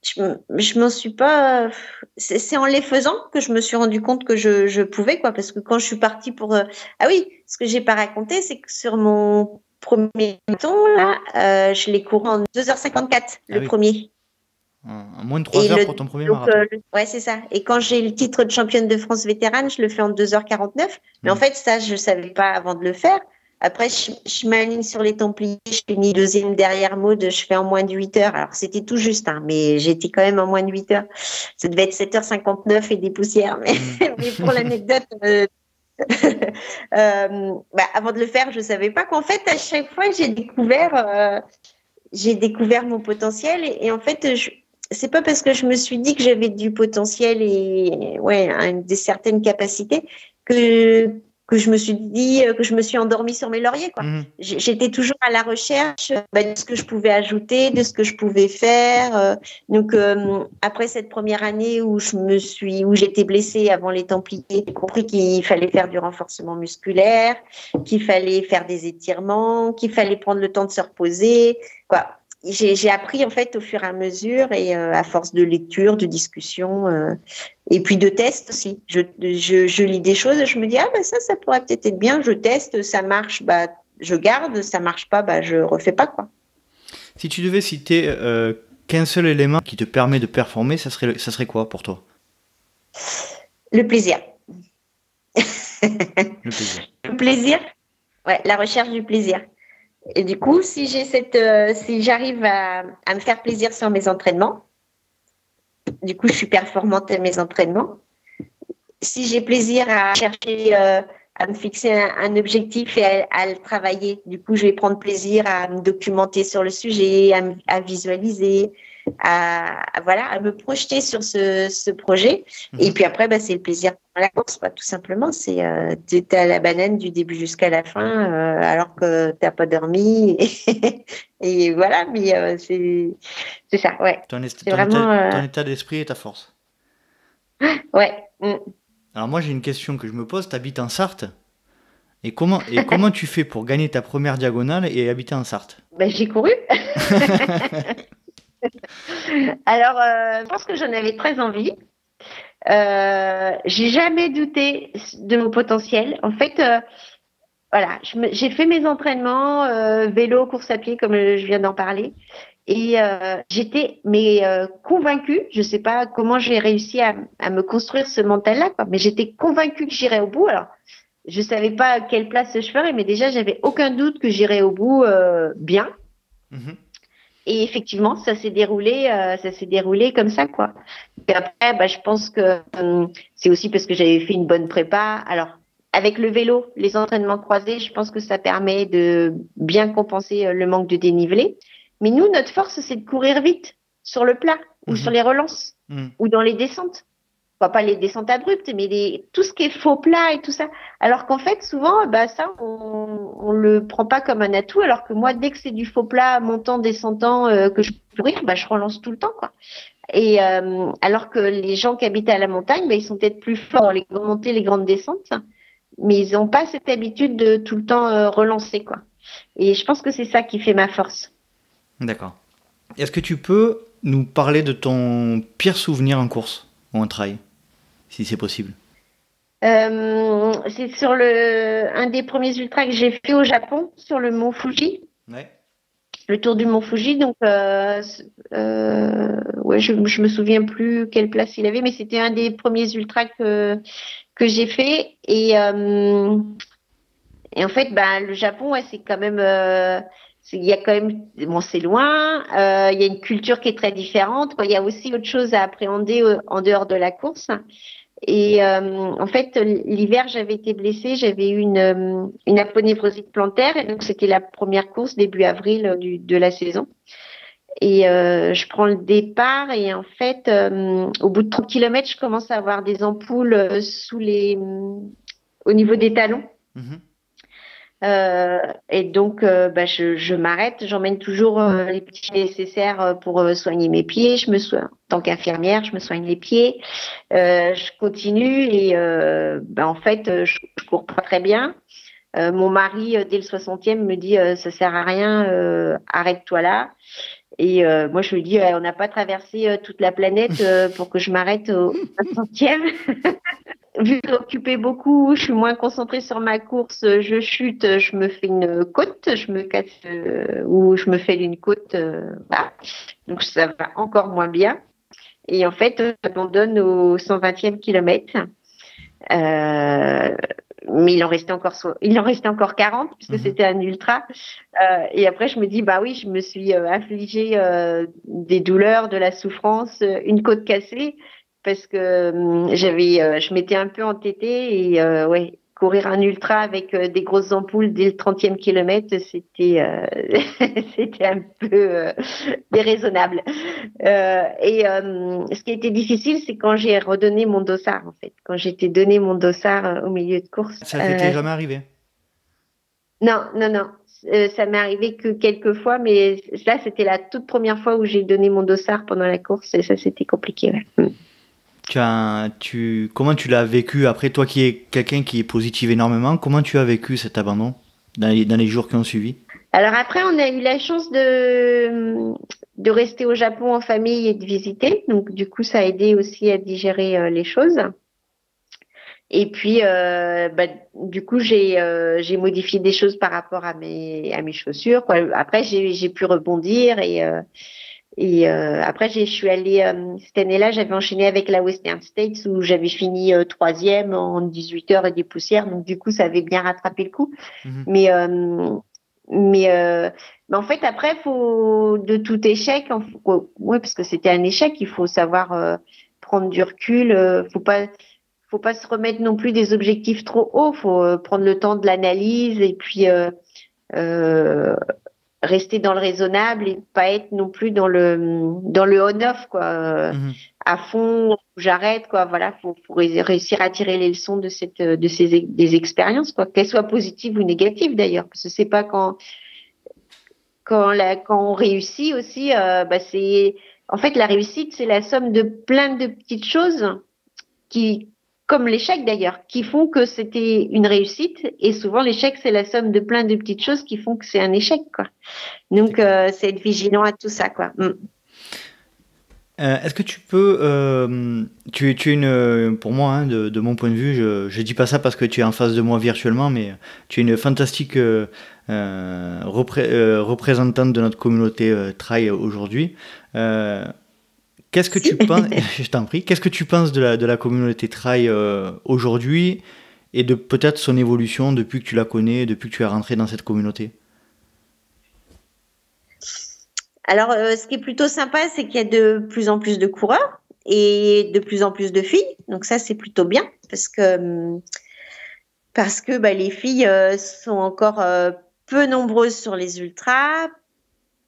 je m'en suis pas. C'est en les faisant que je me suis rendu compte que je pouvais, quoi. Parce que quand je suis partie pour. Ah oui, ce que j'ai pas raconté, c'est que sur mon premier marathon, là, je l'ai couru en 2h54, premier. En moins de 3 heures pour ton premier marathon. Ouais, c'est ça. Et quand j'ai le titre de championne de France vétérane, je le fais en 2h49. Mais en fait, ça, je savais pas avant de le faire. Après, je m'aligne sur les Templiers, je finis deuxième derrière Maud, je fais en moins de 8 heures. Alors, c'était tout juste, hein, mais j'étais quand même en moins de 8 heures. Ça devait être 7h59 et des poussières. Mais pour l'anecdote, avant de le faire, je savais pas qu'en fait, à chaque fois, j'ai découvert mon potentiel. Et en fait, c'est pas parce que je me suis dit que j'avais du potentiel et des certaines capacités que je me suis dit, que je me suis endormie sur mes lauriers, quoi. J'étais toujours à la recherche de ce que je pouvais ajouter, de ce que je pouvais faire. Donc, après cette première année où j'étais blessée avant les Templiers, j'ai compris qu'il fallait faire du renforcement musculaire, qu'il fallait faire des étirements, qu'il fallait prendre le temps de se reposer, quoi. J'ai appris en fait au fur et à mesure et à force de lecture, de discussion et puis de tests aussi. Je lis des choses et je me dis ça pourrait peut-être être bien. Je teste, ça marche, je garde, ça marche pas, je refais pas, quoi. Si tu devais citer qu'un seul élément qui te permet de performer, ça serait quoi pour toi? Le plaisir. Le plaisir. Le plaisir. Ouais, la recherche du plaisir. Et du coup, si j'arrive à me faire plaisir sur mes entraînements, du coup, je suis performante à mes entraînements. Si j'ai plaisir à chercher, à me fixer un objectif et à le travailler, du coup, je vais prendre plaisir à me documenter sur le sujet, à visualiser. voilà, à me projeter sur ce projet. Et puis après, bah, c'est le plaisir de la course, quoi, tout simplement. C'est t'es à la banane du début jusqu'à la fin, alors que t'as pas dormi. Et voilà, mais c'est ça, ouais. C'est vraiment ton état d'esprit et ta force. ouais. Alors moi j'ai une question que je me pose, tu habites en Sarthe et comment tu fais pour gagner ta première diagonale et habiter en Sarthe? Ben, j'ai couru. Alors, je pense que j'en avais très envie. J'ai jamais douté de mon potentiel. En fait, voilà, j'ai fait mes entraînements vélo, course à pied, comme je viens d'en parler, et j'étais convaincue. Je sais pas comment j'ai réussi à me construire ce mental-là, quoi, mais j'étais convaincue que j'irais au bout. Alors, je savais pas quelle place je ferais, mais déjà j'avais aucun doute que j'irais au bout bien. Mhm. Et effectivement, ça s'est déroulé comme ça, quoi. Et après, bah, je pense que c'est aussi parce que j'avais fait une bonne prépa. Alors, avec le vélo, les entraînements croisés, je pense que ça permet de bien compenser le manque de dénivelé. Mais nous, notre force, c'est de courir vite sur le plat ou sur les relances ou dans les descentes. Enfin, pas les descentes abruptes, mais tout ce qui est faux plat et tout ça. Alors qu'en fait, souvent, bah, ça, on le prend pas comme un atout. Alors que moi, dès que c'est du faux plat, montant, descendant, que je peux courir, bah, je relance tout le temps, quoi. Et alors que les gens qui habitent à la montagne, bah, ils sont peut-être plus forts dans les grandes montées, les grandes descentes, mais ils n'ont pas cette habitude de tout le temps relancer, quoi. Et je pense que c'est ça qui fait ma force. D'accord. Est-ce que tu peux nous parler de ton pire souvenir en course ou en trail, si c'est possible? C'est sur un des premiers ultras que j'ai fait au Japon, sur le mont Fuji. Ouais. Le tour du mont Fuji, donc ouais, je me souviens plus quelle place il avait, mais c'était un des premiers ultras que j'ai fait. Et en fait, bah, le Japon, ouais, c'est quand même, il y a quand même, bon, c'est loin, il y a une culture qui est très différente. Il y a aussi autre chose à appréhender en dehors de la course. Et en fait, l'hiver, j'avais été blessée, j'avais eu une aponévrosite plantaire, et donc c'était la première course début avril de la saison. Et je prends le départ, et en fait, au bout de 30 km, je commence à avoir des ampoules au niveau des talons. Et donc, bah, je m'arrête, j'emmène toujours les petits nécessaires pour soigner mes pieds. En tant qu'infirmière, je me soigne les pieds. Je continue et bah, en fait, je cours pas très bien. Mon mari, dès le 60e, me dit ça sert à rien, arrête-toi là. Et moi, je lui dis on n'a pas traversé toute la planète pour que je m'arrête au 60e. Vu que j'occupais beaucoup, je suis moins concentrée sur ma course, je chute, je me fais une côte, je me casse ou je me fais une côte, voilà. Donc ça va encore moins bien. Et en fait, j'abandonne au 120e kilomètre. Mais il en restait encore 40 puisque c'était un ultra. Et après, je me dis, bah oui, je me suis infligé des douleurs, de la souffrance, une côte cassée parce que je m'étais un peu entêtée et ouais, courir un ultra avec des grosses ampoules dès le 30e kilomètre, c'était c'était un peu déraisonnable. Ce qui a été difficile, c'est quand j'ai redonné mon dossard, en fait. Quand j'étais donné mon dossard au milieu de course. Ça t'était jamais arrivé? Non. Ça m'est arrivé que quelques fois, mais là, c'était la toute première fois où j'ai donné mon dossard pendant la course et ça, c'était compliqué. Ouais. Comment tu l'as vécu après, toi qui es quelqu'un qui est positif énormément, comment tu as vécu cet abandon dans les jours qui ont suivi? Alors après, on a eu la chance de rester au Japon en famille et de visiter. Donc du coup, ça a aidé aussi à digérer les choses. Et puis, bah, du coup, j'ai modifié des choses par rapport à mes chaussures, quoi. Après, j'ai pu rebondir et après, je suis allée cette année-là, j'avais enchaîné avec la Western States où j'avais fini troisième en 18 heures et des poussières. Donc du coup, ça avait bien rattrapé le coup. Mais en fait, après, de tout échec, ouais, parce que c'était un échec, il faut savoir prendre du recul. Faut pas se remettre non plus des objectifs trop hauts. Faut prendre le temps de l'analyse et puis rester dans le raisonnable et pas être non plus dans le on-off, quoi. À fond, j'arrête, quoi. Voilà, faut réussir à tirer les leçons des expériences, quoi, qu'elles soient positives ou négatives d'ailleurs, parce que c'est pas quand on réussit aussi, c'est en fait la réussite, c'est la somme de plein de petites choses qui, comme l'échec d'ailleurs, qui font que c'était une réussite, et souvent l'échec c'est la somme de plein de petites choses qui font que c'est un échec, quoi. Donc c'est être vigilant à tout ça, quoi. Est-ce que tu peux, tu es une, pour moi, hein, de mon point de vue, je dis pas ça parce que tu es en face de moi virtuellement, mais tu es une fantastique représentante de notre communauté trail aujourd'hui. Qu'est-ce que tu penses, je t'en prie, qu'est-ce que tu penses de la communauté trail aujourd'hui et de peut-être son évolution depuis que tu la connais, depuis que tu es rentré dans cette communauté? Alors, ce qui est plutôt sympa, c'est qu'il y a de plus en plus de coureurs et de plus en plus de filles. Donc ça, c'est plutôt bien parce que les filles sont encore peu nombreuses sur les ultras,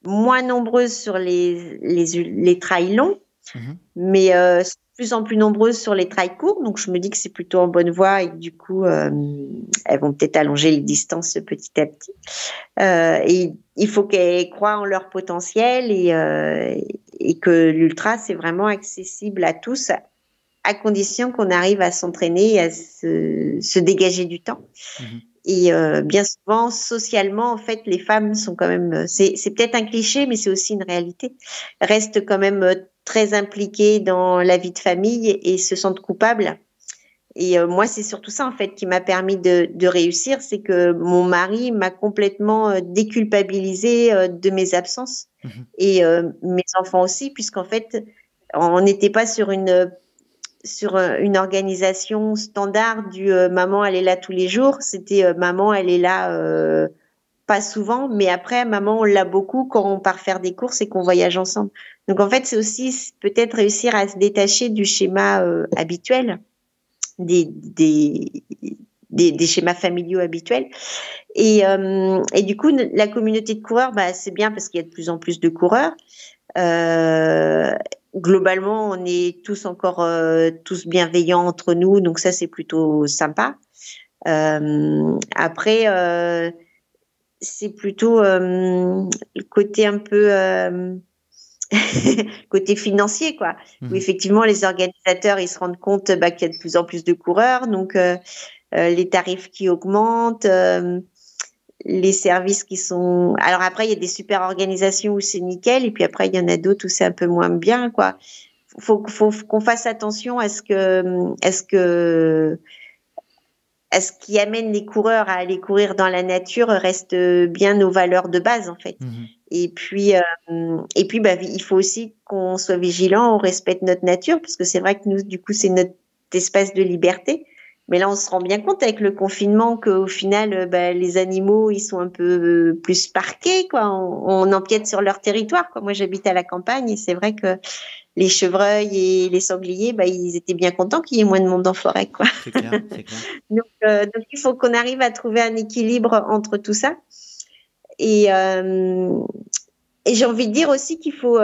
moins nombreuses sur les trails longs, mais sont de plus en plus nombreuses sur les trails courts. Donc je me dis que c'est plutôt en bonne voie et que du coup, elles vont peut-être allonger les distances petit à petit. Et il faut qu'elles croient en leur potentiel et que l'ultra, c'est vraiment accessible à tous, à condition qu'on arrive à s'entraîner et à se dégager du temps. Et bien souvent, socialement, en fait, les femmes sont quand même, c'est peut-être un cliché, mais c'est aussi une réalité, restent quand même très impliquées dans la vie de famille et se sentent coupables. Et moi, c'est surtout ça, en fait, qui m'a permis de réussir, c'est que mon mari m'a complètement déculpabilisée de mes absences et mes enfants aussi, puisqu'en fait, on n'était pas sur une organisation standard du maman, elle est là tous les jours. C'était maman, elle est là pas souvent, mais après, maman, on l'a beaucoup quand on part faire des courses et qu'on voyage ensemble. Donc, en fait, c'est aussi peut-être réussir à se détacher du schéma habituel. Des schémas familiaux habituels et du coup la communauté de coureurs, c'est bien parce qu'il y a de plus en plus de coureurs. Globalement, on est tous encore tous bienveillants entre nous, donc ça c'est plutôt sympa. Après, c'est plutôt le côté un peu côté financier, quoi. Où effectivement les organisateurs ils se rendent compte qu'il y a de plus en plus de coureurs, donc les tarifs qui augmentent, les services qui sont. Alors après il y a des super organisations où c'est nickel et puis après il y en a d'autres où c'est un peu moins bien, quoi. Faut qu'on fasse attention à ce qui amène les coureurs à aller courir dans la nature reste bien nos valeurs de base, en fait. Et puis, il faut aussi qu'on soit vigilant, on respecte notre nature, parce que c'est vrai que nous, du coup, c'est notre espace de liberté. Mais là, on se rend bien compte avec le confinement qu'au final, les animaux, ils sont un peu plus parqués, quoi. On empiète sur leur territoire, quoi. Moi, j'habite à la campagne et c'est vrai que les chevreuils et les sangliers, ils étaient bien contents qu'il y ait moins de monde en forêt, quoi. C'est clair, c'est clair. Donc, il faut qu'on arrive à trouver un équilibre entre tout ça. Et j'ai envie de dire aussi qu'il faut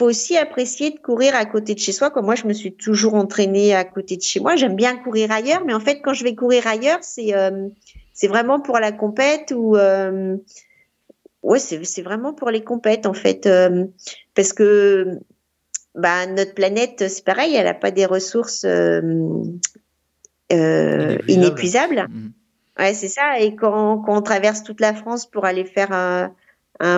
aussi apprécier de courir à côté de chez soi. Comme moi, je me suis toujours entraînée à côté de chez moi. J'aime bien courir ailleurs, mais en fait, quand je vais courir ailleurs, c'est vraiment pour la compète ou c'est vraiment pour les compètes en fait, parce que notre planète, c'est pareil, elle n'a pas des ressources inépuisables. Ouais, c'est ça. Et quand on traverse toute la France pour aller faire un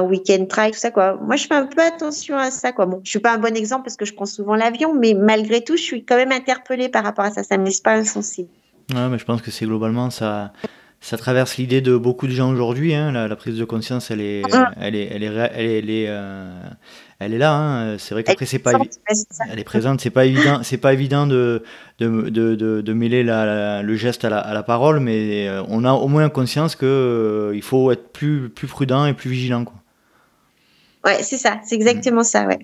week-end trail, tout ça, quoi. Moi, je fais un peu attention à ça, quoi. Bon, je suis pas un bon exemple parce que je prends souvent l'avion, mais malgré tout, je suis quand même interpellée par rapport à ça. Ça me laisse pas insensible. Ouais, mais je pense que c'est globalement ça traverse l'idée de beaucoup de gens aujourd'hui. Hein. La prise de conscience, elle est là. Hein. C'est vrai qu'après elle est présente. C'est pas évident de mêler le geste à la parole, mais on a au moins conscience que il faut être plus prudent et plus vigilant, quoi. Ouais, c'est ça. C'est exactement ça. Ouais.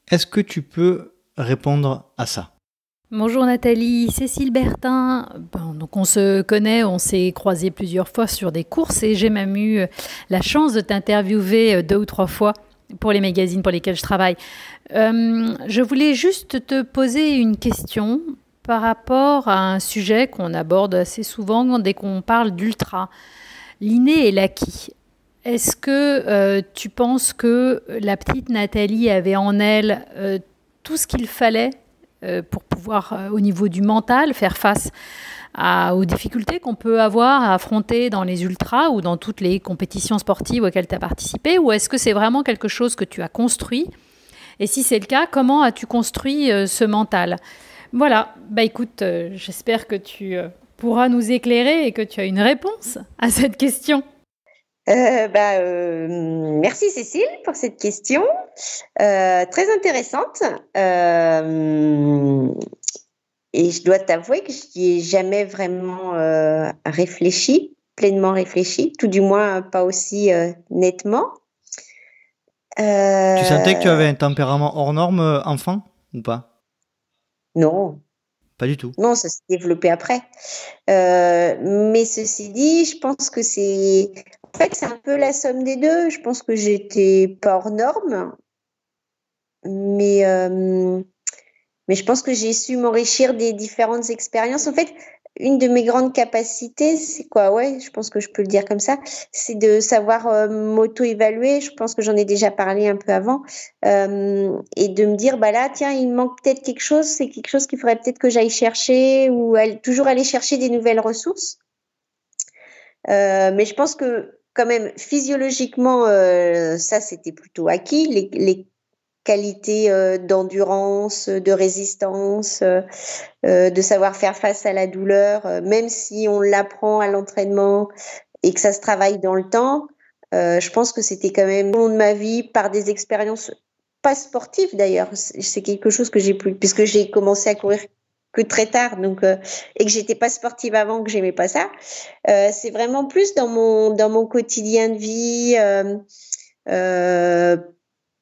Est-ce que tu peux répondre à ça? Bonjour Nathalie, Cécile Bertin. Donc on se connaît, on s'est croisés plusieurs fois sur des courses et j'ai même eu la chance de t'interviewer 2 ou 3 fois pour les magazines pour lesquels je travaille. Je voulais juste te poser une question par rapport à un sujet qu'on aborde assez souvent dès qu'on parle d'ultra, l'inné et l'acquis. Est-ce que tu penses que la petite Nathalie avait en elle tout ce qu'il fallait pour pouvoir, au niveau du mental, faire face aux difficultés qu'on peut avoir à affronter dans les ultras ou dans toutes les compétitions sportives auxquelles tu as participé, ou est-ce que c'est vraiment quelque chose que tu as construit? Et si c'est le cas, comment as-tu construit ce mental? Voilà, écoute, j'espère que tu pourras nous éclairer et que tu as une réponse à cette question. Merci Cécile pour cette question très intéressante et je dois t'avouer que je n'y ai jamais vraiment pleinement réfléchi, tout du moins pas aussi nettement. Tu sentais que tu avais un tempérament hors norme enfant ou pas? Non. Pas du tout. Non, ça s'est développé après. Mais ceci dit, je pense que c'est un peu la somme des deux. Je pense que j'étais pas hors norme, mais je pense que j'ai su m'enrichir des différentes expériences. En fait, une de mes grandes capacités, c'est quoi? Ouais, je pense que je peux le dire comme ça, c'est de savoir m'auto-évaluer. Je pense que j'en ai déjà parlé un peu avant, et de me dire, là, tiens, il me manque peut-être quelque chose. C'est quelque chose qu'il faudrait peut-être que j'aille chercher ou toujours aller chercher des nouvelles ressources. Mais je pense que quand même physiologiquement, ça c'était plutôt acquis. Les qualités d'endurance, de résistance, de savoir faire face à la douleur, même si on l'apprend à l'entraînement et que ça se travaille dans le temps. Je pense que c'était quand même au long de ma vie par des expériences pas sportives d'ailleurs. C'est quelque chose que j'ai plus, puisque j'ai commencé à courir que très tard, donc et que j'étais pas sportive avant, que j'aimais pas ça. C'est vraiment plus dans mon quotidien de vie.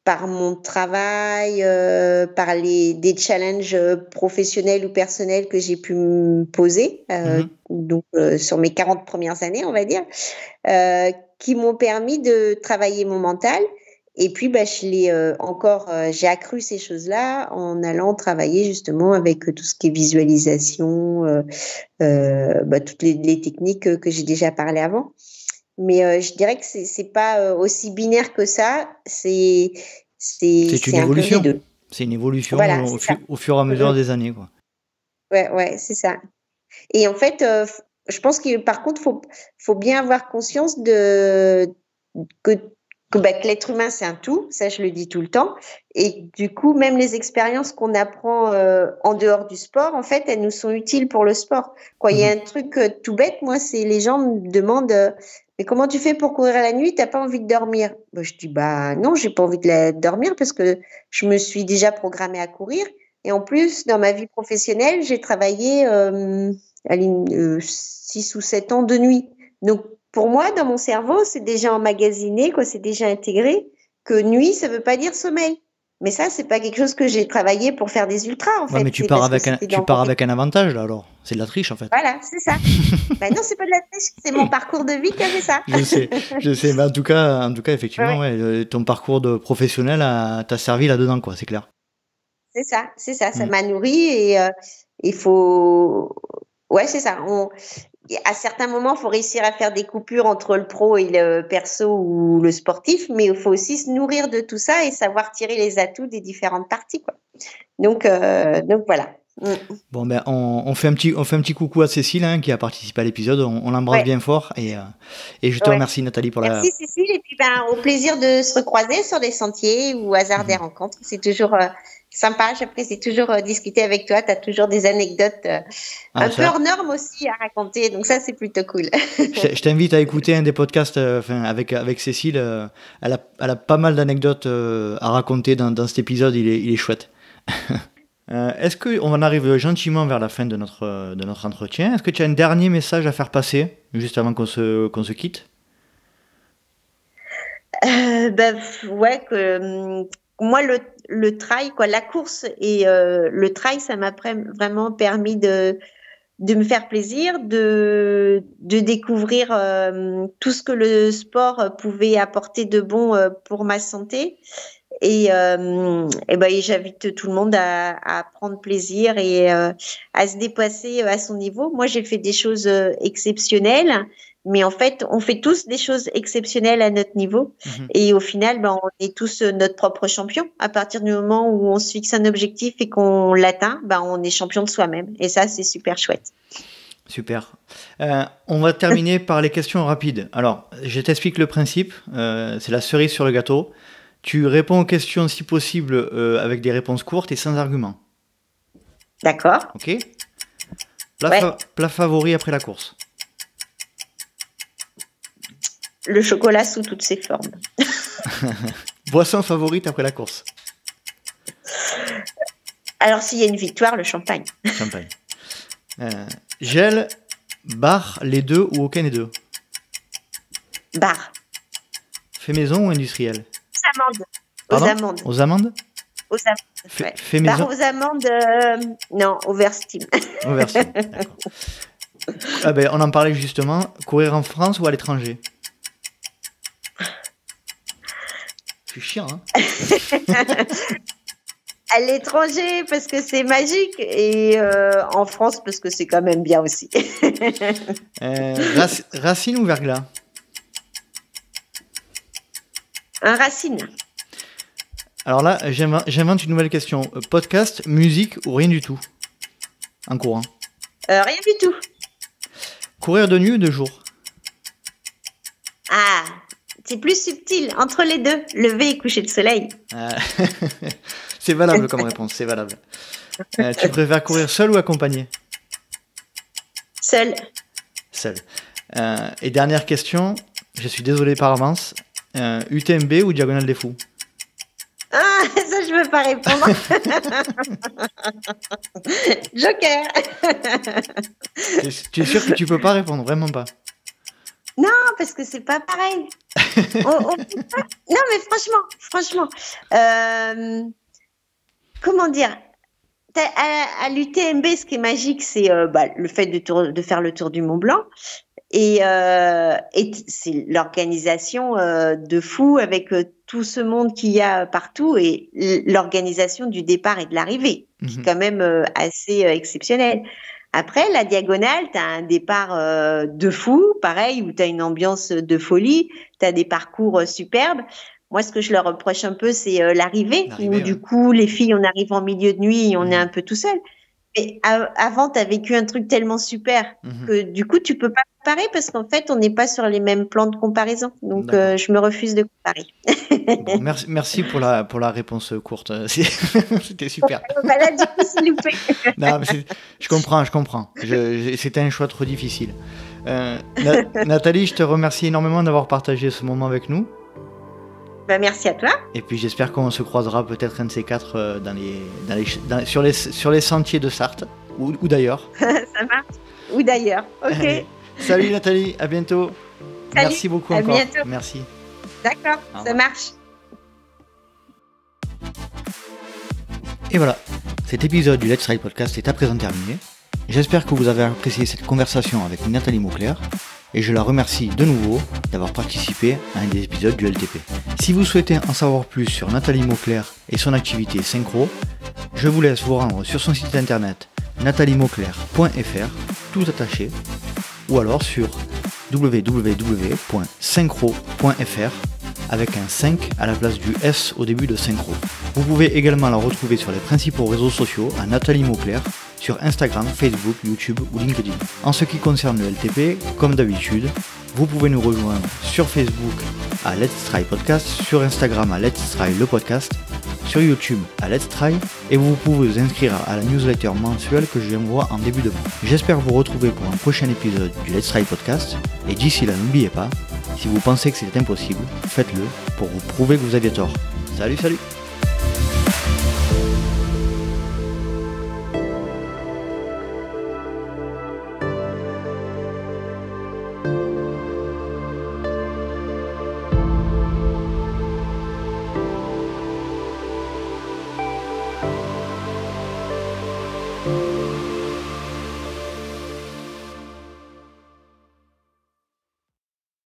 Par mon travail, par des challenges professionnels ou personnels que j'ai pu me poser, donc sur mes 40 premières années, on va dire, qui m'ont permis de travailler mon mental. Et puis, j'ai accru ces choses-là en allant travailler justement avec tout ce qui est visualisation, toutes les techniques que j'ai déjà parlé avant. Mais je dirais que c'est pas aussi binaire que ça. C'est une évolution. Un peu des deux. C'est une évolution, voilà, au fur et à mesure des années, quoi. Ouais, c'est ça. Et en fait, je pense que par contre, faut bien avoir conscience que l'être humain c'est un tout. Ça, je le dis tout le temps. Et du coup, même les expériences qu'on apprend en dehors du sport, en fait, elles nous sont utiles pour le sport. Il y a un truc tout bête, moi, c'est les gens me demandent. Mais comment tu fais pour courir à la nuit? T'as pas envie de dormir? Je dis non, j'ai pas envie de dormir parce que je me suis déjà programmée à courir. Et en plus, dans ma vie professionnelle, j'ai travaillé 6 ou 7 ans de nuit. Donc, pour moi, dans mon cerveau, c'est déjà emmagasiné, c'est déjà intégré que nuit, ça veut pas dire sommeil. Mais ça, c'est pas quelque chose que j'ai travaillé pour faire des ultras, en fait. Mais tu pars avec un avantage, là, alors. C'est de la triche, en fait. Voilà, c'est ça. Non, c'est pas de la triche, c'est mon parcours de vie qui a fait ça. Je sais. Mais en tout cas, effectivement, ouais, ton parcours de professionnel t'a servi là-dedans, quoi, c'est clair. C'est ça. Ça m'a nourri et il faut... Ouais, c'est ça. À certains moments, il faut réussir à faire des coupures entre le pro et le perso ou le sportif, mais il faut aussi se nourrir de tout ça et savoir tirer les atouts des différentes parties, quoi. Donc voilà. Bon, on fait un petit coucou à Cécile, qui a participé à l'épisode. On l'embrasse bien fort et je te remercie, Nathalie, pour Merci Cécile, et puis au plaisir de se recroiser sur des sentiers ou au hasard des rencontres. C'est toujours sympa, j'apprécie toujours discuter avec toi. Tu as toujours des anecdotes un peu hors normes aussi à raconter, donc ça c'est plutôt cool. Je t'invite à écouter un des podcasts avec Cécile. Elle a pas mal d'anecdotes à raconter dans cet épisode, il est chouette. Est-ce qu'on en arrive gentiment vers la fin de notre entretien? Est-ce que tu as un dernier message à faire passer juste avant qu'on se quitte? Ouais, que moi le trail, quoi, la course et le trail, ça m'a vraiment permis de me faire plaisir, de découvrir tout ce que le sport pouvait apporter de bon pour ma santé. Et j'invite tout le monde à prendre plaisir et à se dépasser à son niveau. Moi, j'ai fait des choses exceptionnelles, mais en fait, on fait tous des choses exceptionnelles à notre niveau. Et au final, on est tous notre propre champion. À partir du moment où on se fixe un objectif et qu'on l'atteint, on est champion de soi-même. Et ça, c'est super chouette. Super. On va terminer par les questions rapides. Alors, je t'explique le principe. C'est la cerise sur le gâteau. Tu réponds aux questions, si possible, avec des réponses courtes et sans arguments. D'accord. Ok. Plat favori après la course? Le chocolat sous toutes ses formes. Boisson favorite après la course? Alors, s'il y a une victoire, le champagne. Champagne. Gel, bar, les deux ou aucun des deux? Bar. Fait maison ou industriel? Amandes. Pardon? Aux amandes. Aux amandes? Aux amandes. Fait maison. Bar aux amandes, non, au Versteam. Au Versteam, d'accord. On en parlait justement. Courir en France ou à l'étranger? Je suis chiant, hein. À l'étranger parce que c'est magique et en France parce que c'est quand même bien aussi. Racine ou verglas? Un Racine. Alors là, j'invente une nouvelle question. Podcast, musique ou rien du tout en courant? Rien du tout. Courir de nuit ou de jour? Ah, c'est plus subtil. Entre les deux, lever et coucher de soleil. C'est valable comme réponse, c'est valable. Tu préfères courir seul ou accompagné? Seul. Seul. Et dernière question, je suis désolé par avance. UTMB ou Diagonale des Fous? Ah, ça je veux pas répondre. Joker. Tu es sûr que tu peux pas répondre? Vraiment pas? Non, parce que c'est pas pareil. Non, mais franchement. Comment dire? À l'UTMB, ce qui est magique, c'est le fait de faire le tour du Mont Blanc. Et c'est l'organisation de fou avec tout ce monde qu'il y a partout et l'organisation du départ et de l'arrivée, qui est quand même assez exceptionnelle. Après, la diagonale, tu as un départ de fou, pareil, où tu as une ambiance de folie, tu as des parcours superbes. Moi, ce que je leur reproche un peu, c'est l'arrivée, où du coup, les filles, on arrive en milieu de nuit et on est un peu tout seul. Mais avant, tu as vécu un truc tellement super que du coup, tu peux pas comparer parce qu'en fait, on n'est pas sur les mêmes plans de comparaison. Donc, je me refuse de comparer. Bon, merci pour la réponse courte. C'était super. Là, du coup, c'est loupé. Non, mais je comprends. C'était un choix trop difficile. Nathalie, je te remercie énormément d'avoir partagé ce moment avec nous. Merci à toi. Et puis j'espère qu'on se croisera peut-être un de ces quatre sur les sentiers de Sarthe ou d'ailleurs. Ça marche. Ou d'ailleurs. Ok. Allez. Salut Nathalie, à bientôt. Salut, merci beaucoup à encore. Bientôt. Merci. D'accord, ça marche. Et voilà, cet épisode du Let's Ride Podcast est à présent terminé. J'espère que vous avez apprécié cette conversation avec Nathalie Mauclair. Et je la remercie de nouveau d'avoir participé à un des épisodes du LTP. Si vous souhaitez en savoir plus sur Nathalie Mauclair et son activité synchro, je vous laisse vous rendre sur son site internet nathaliemauclair.fr, tout attaché, ou alors sur www.synchro.fr avec un 5 à la place du S au début de synchro. Vous pouvez également la retrouver sur les principaux réseaux sociaux à Nathalie Mauclair, sur Instagram, Facebook, YouTube ou LinkedIn. En ce qui concerne le LTP, comme d'habitude, vous pouvez nous rejoindre sur Facebook à Let's Try Podcast, sur Instagram à Let's Try le podcast, sur YouTube à Let's Try, et vous pouvez vous inscrire à la newsletter mensuelle que je envoie en début de mois. J'espère vous retrouver pour un prochain épisode du Let's Try Podcast, et d'ici là, n'oubliez pas, si vous pensez que c'est impossible, faites-le pour vous prouver que vous aviez tort. Salut